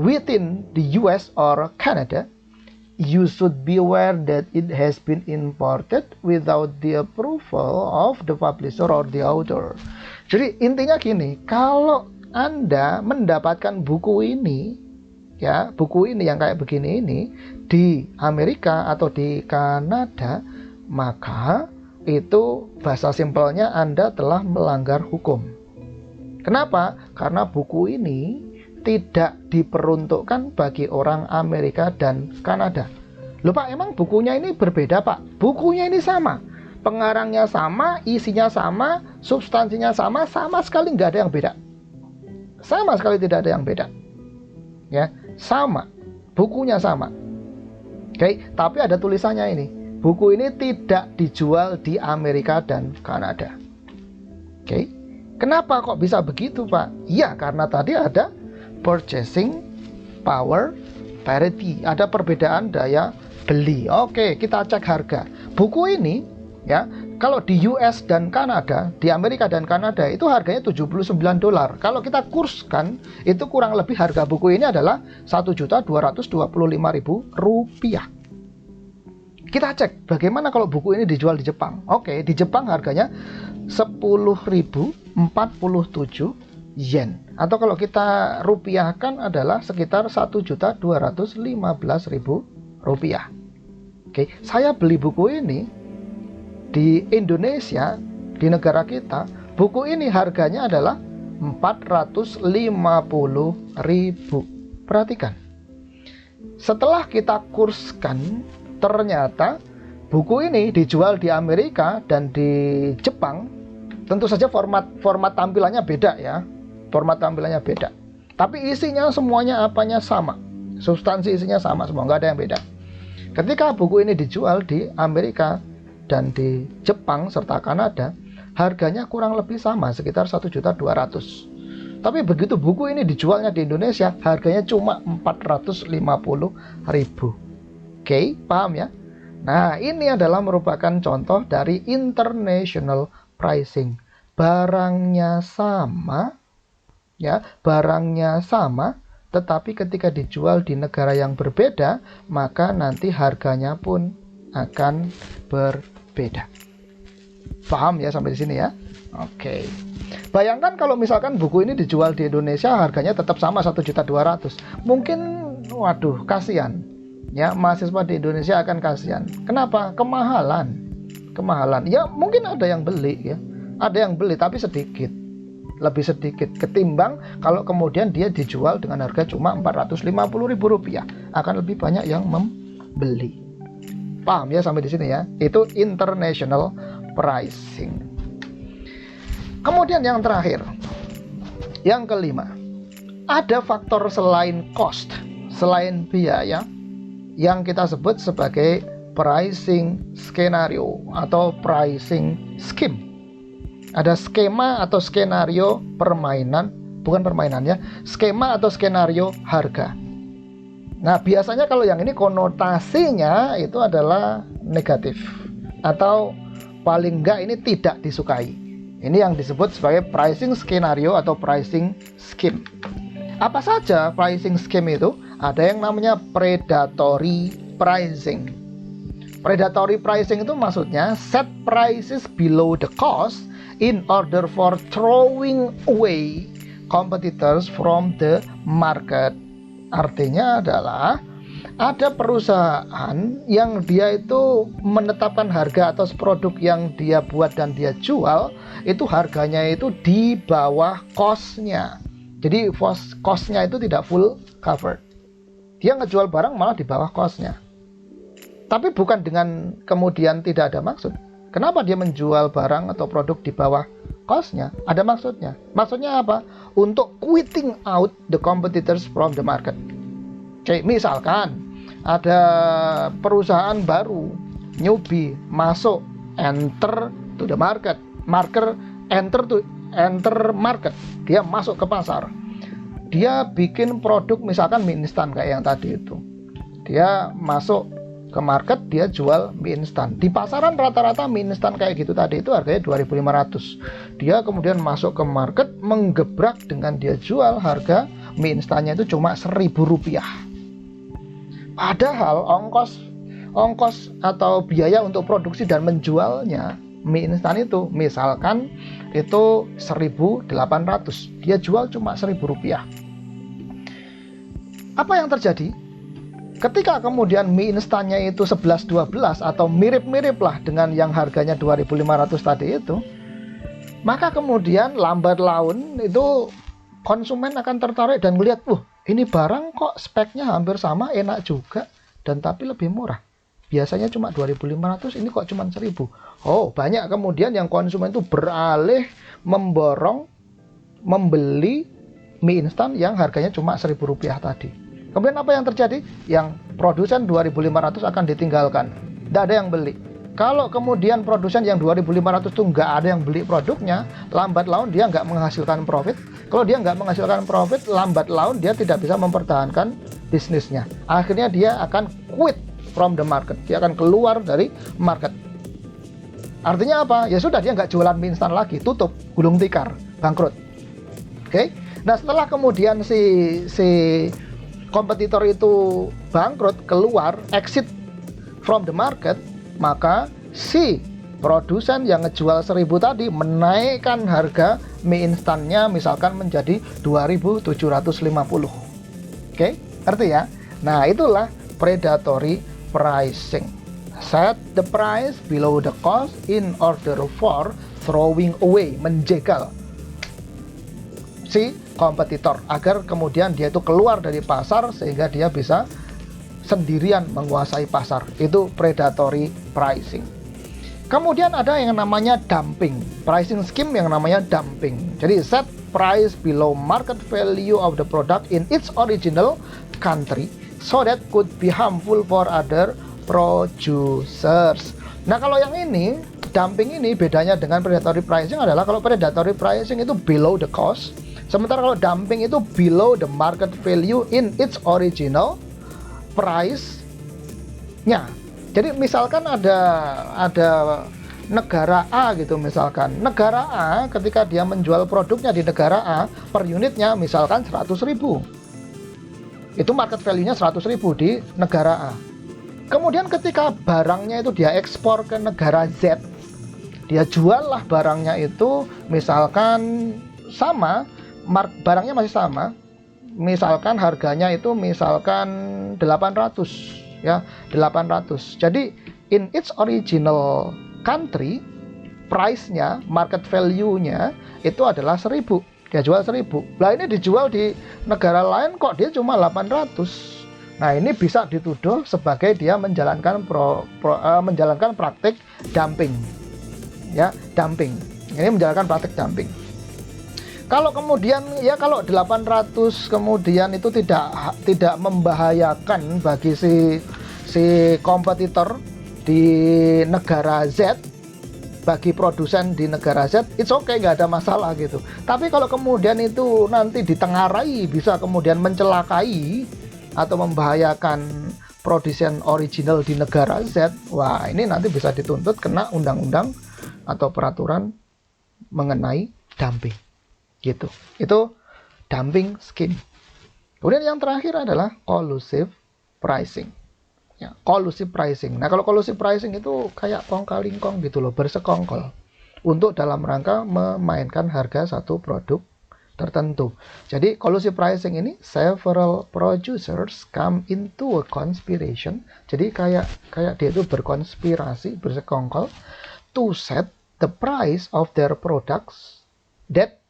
within the US or Canada, you should be aware that it has been imported without the approval of the publisher or the author. Jadi intinya gini, kalau Anda mendapatkan buku ini, ya buku ini yang kayak begini ini di Amerika atau di Kanada, maka itu bahasa simpelnya Anda telah melanggar hukum. Kenapa? Karena buku ini tidak diperuntukkan bagi orang Amerika dan Kanada. Loh Pak, emang bukunya ini berbeda Pak? Bukunya ini sama, pengarangnya sama, isinya sama, substansinya sama, sama sekali nggak ada yang beda. Sama sekali tidak ada yang beda. Ya, sama, bukunya sama. Oke, tapi ada tulisannya ini. Buku ini tidak dijual di Amerika dan Kanada. Oke, kenapa kok bisa begitu Pak? Ya, karena tadi ada purchasing power parity, ada perbedaan daya beli. Oke, kita cek harga. Buku ini ya, kalau di US dan Kanada, di Amerika dan Kanada itu harganya $79. Kalau kita kurskan, itu kurang lebih harga buku ini adalah Rp1.225.000. Kita cek bagaimana kalau buku ini dijual di Jepang. Oke, di Jepang harganya 10.047 yen. Atau kalau kita rupiahkan adalah sekitar Rp1.215.000. Oke, saya beli buku ini di Indonesia, di negara kita, buku ini harganya adalah 450.000. Perhatikan. Setelah kita kurskan, ternyata buku ini dijual di Amerika dan di Jepang. Tentu saja format tampilannya beda ya. Format tampilannya beda. Tapi isinya semuanya apanya sama. Substansi isinya sama semua, nggak ada yang beda. Ketika buku ini dijual di Amerika dan di Jepang serta Kanada, harganya kurang lebih sama, sekitar 1.200.000. Tapi begitu buku ini dijualnya di Indonesia, harganya cuma 450.000. Oke, paham ya? Nah, ini adalah merupakan contoh dari international pricing. Barangnya sama, ya, barangnya sama, tetapi ketika dijual di negara yang berbeda, maka nanti harganya pun akan berbeda. Paham ya sampai di sini ya? Oke. Bayangkan kalau misalkan buku ini dijual di Indonesia, harganya tetap sama 1.200.000. Mungkin, waduh, kasihan. Ya, mahasiswa di Indonesia akan kasihan. Kenapa? Kemahalan. Ya, mungkin ada yang beli ya. Ada yang beli tapi sedikit. Lebih sedikit ketimbang kalau kemudian dia dijual dengan harga cuma Rp450.000. Akan lebih banyak yang membeli. Paham ya sampai di sini ya? Itu international pricing. Kemudian yang terakhir. Yang kelima. Ada faktor selain cost, selain biaya, yang kita sebut sebagai pricing skenario atau pricing scheme. Ada skema atau skenario permainan, bukan permainan ya, skema atau skenario harga. Nah, biasanya kalau yang ini konotasinya itu adalah negatif atau paling enggak ini tidak disukai. Ini yang disebut sebagai pricing skenario atau pricing scheme. Apa saja pricing scheme itu? Ada yang namanya predatory pricing. Predatory pricing itu maksudnya set prices below the cost in order for throwing away competitors from the market. Artinya adalah Ada perusahaan yang dia itu menetapkan harga atas produk yang dia buat dan dia jual, itu harganya itu di bawah cost-nya. Jadi cost-nya itu tidak full covered. Dia ngejual barang malah di bawah cost-nya. Tapi bukan dengan kemudian tidak ada maksud. Kenapa dia menjual barang atau produk di bawah cost-nya? Ada maksudnya. Maksudnya apa? Untuk quitting out the competitors from the market. Oke, misalkan ada perusahaan baru, newbie, masuk, enter to the market, enter market, dia masuk ke pasar, dia bikin produk misalkan mie instan kayak yang tadi itu, dia masuk ke market, dia jual mie instan. Di pasaran rata-rata mie instan kayak gitu tadi itu harganya 2.500. Dia kemudian masuk ke market, menggebrak dengan dia jual harga mie instannya itu cuma Rp1.000. Padahal ongkos atau biaya untuk produksi dan menjualnya mie instan itu misalkan itu 1.800, dia jual cuma Rp1.000. Apa yang terjadi? Ketika kemudian mie instannya itu 11-12 atau mirip-mirip lah dengan yang harganya 2.500 tadi itu, maka kemudian lambat laun itu konsumen akan tertarik dan melihat, ini barang kok speknya hampir sama, enak juga, dan tapi lebih murah. Biasanya cuma 2.500, ini kok cuma 1.000. Oh, banyak kemudian yang konsumen itu beralih membeli mie instan yang harganya cuma Rp1.000 tadi. Kemudian apa yang terjadi? Yang produsen 2.500 akan ditinggalkan. Tidak ada yang beli. Kalau kemudian produsen yang 2.500 itu nggak ada yang beli produknya, lambat laun dia nggak menghasilkan profit. Kalau dia nggak menghasilkan profit, lambat laun dia tidak bisa mempertahankan bisnisnya. Akhirnya dia akan quit from the market. Dia akan keluar dari market. Artinya apa? Ya sudah, dia nggak jualan mie instan lagi, tutup, gulung tikar, bangkrut. Oke? Nah, setelah kemudian si kompetitor itu bangkrut, keluar, exit from the market, maka si produsen yang ngejual 1.000 tadi menaikkan harga mie instannya misalkan menjadi 2.750. Oke, ngerti ya? Nah, itulah predatory pricing. Set the price below the cost in order for throwing away, menjegal si kompetitor agar kemudian dia itu keluar dari pasar sehingga dia bisa sendirian menguasai pasar. Itu predatory pricing. Kemudian ada yang namanya dumping, pricing scheme yang namanya dumping. Jadi set price below market value of the product in its original country so that could be harmful for other producers. Nah, kalau yang ini, dumping ini bedanya dengan predatory pricing adalah kalau predatory pricing itu below the cost, sementara kalau dumping itu below the market value in its original price-nya. Jadi misalkan ada negara A gitu, misalkan negara A ketika dia menjual produknya di negara A per unitnya misalkan 100.000. Itu market value-nya 100.000 di negara A. Kemudian ketika barangnya itu dia ekspor ke negara Z, dia jual lah barangnya itu misalkan sama, barangnya masih sama, misalkan harganya itu misalkan 800 ya, 800. Jadi in its original country price-nya, market value-nya itu adalah 1.000. Dia jual 1.000. Lah ini dijual di negara lain kok dia cuma 800. Nah, ini bisa dituduh sebagai dia menjalankan menjalankan praktik dumping. Ya, dumping. Ini menjalankan praktik dumping. Kalau kemudian ya kalau 800 kemudian itu tidak membahayakan bagi si kompetitor di negara Z, bagi produsen di negara Z, it's okay, nggak ada masalah gitu. Tapi kalau kemudian itu nanti ditengarai bisa kemudian mencelakai atau membahayakan produsen original di negara Z, wah ini nanti bisa dituntut kena undang-undang atau peraturan mengenai dumping. Gitu. Itu dumping scheme. Kemudian yang terakhir adalah collusive pricing. Ya, collusive pricing. Nah, kalau collusive pricing itu kayak kong-kalingkong gitu loh, bersekongkol untuk dalam rangka memainkan harga satu produk tertentu. Jadi collusive pricing ini several producers come into a conspiration. Jadi kayak dia itu berkonspirasi, bersekongkol to set the price of their products that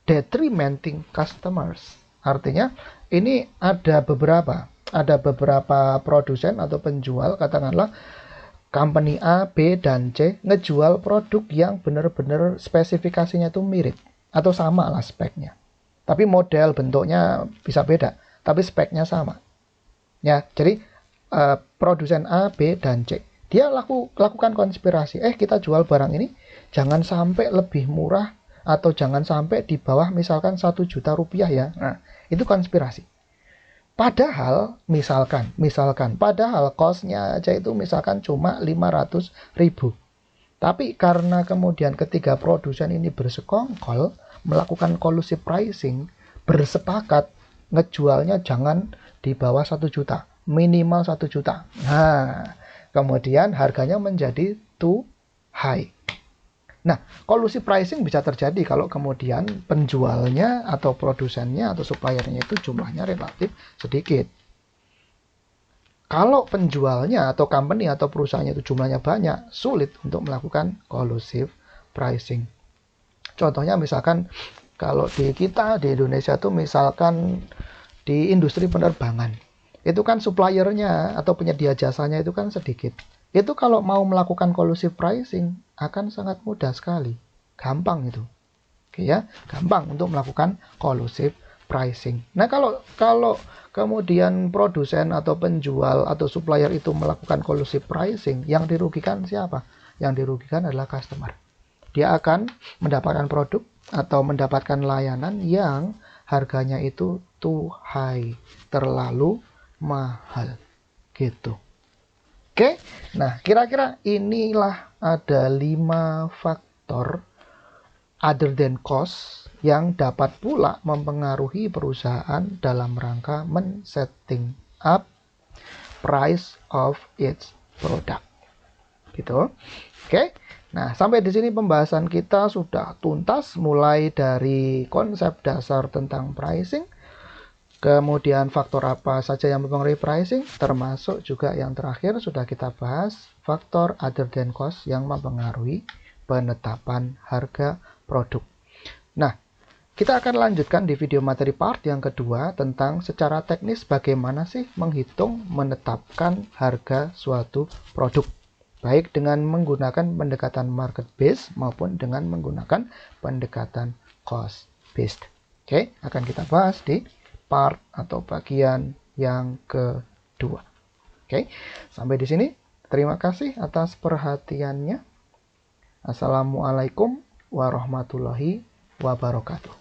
detrimenting customers. Artinya ini ada beberapa produsen atau penjual, katakanlah company A, B, dan C ngejual produk yang benar-benar spesifikasinya itu mirip atau sama lah speknya. Tapi model bentuknya bisa beda, tapi speknya sama. Ya, jadi produsen A, B, dan C dia lakukan konspirasi. Kita jual barang ini jangan sampai lebih murah atau jangan sampai di bawah misalkan 1 juta rupiah ya. Nah, itu konspirasi. Padahal padahal cost-nya aja itu misalkan cuma 500.000. Tapi karena kemudian ketiga produsen ini bersekongkol melakukan collusive pricing, bersepakat ngejualnya jangan di bawah 1 juta, minimal 1 juta. Nah, kemudian harganya menjadi too high. Nah, collusive pricing bisa terjadi kalau kemudian penjualnya atau produsennya atau suppliernya itu jumlahnya relatif sedikit. Kalau penjualnya atau company atau perusahaannya itu jumlahnya banyak, sulit untuk melakukan collusive pricing. Contohnya misalkan kalau di kita di Indonesia itu misalkan di industri penerbangan, itu kan suppliernya atau penyedia jasanya itu kan sedikit. Itu kalau mau melakukan collusive pricing akan sangat mudah sekali. Gampang itu. Oke ya, gampang untuk melakukan collusive pricing. Nah, kalau kemudian produsen atau penjual atau supplier itu melakukan collusive pricing, yang dirugikan siapa? Yang dirugikan adalah customer. Dia akan mendapatkan produk atau mendapatkan layanan yang harganya itu too high, terlalu mahal. Gitu. Oke, nah kira-kira inilah ada 5 faktor other than cost yang dapat pula mempengaruhi perusahaan dalam rangka men-setting up price of its product. Gitu. Oke. Nah, sampai di sini pembahasan kita sudah tuntas mulai dari konsep dasar tentang pricing. Kemudian faktor apa saja yang mempengaruhi pricing, termasuk juga yang terakhir sudah kita bahas, faktor other than cost yang mempengaruhi penetapan harga produk. Nah, kita akan lanjutkan di video materi part yang kedua tentang secara teknis bagaimana sih menghitung menetapkan harga suatu produk. Baik dengan menggunakan pendekatan market based maupun dengan menggunakan pendekatan cost based. Oke, akan kita bahas di part atau bagian yang kedua. Oke, sampai di sini. Terima kasih atas perhatiannya. Assalamualaikum warahmatullahi wabarakatuh.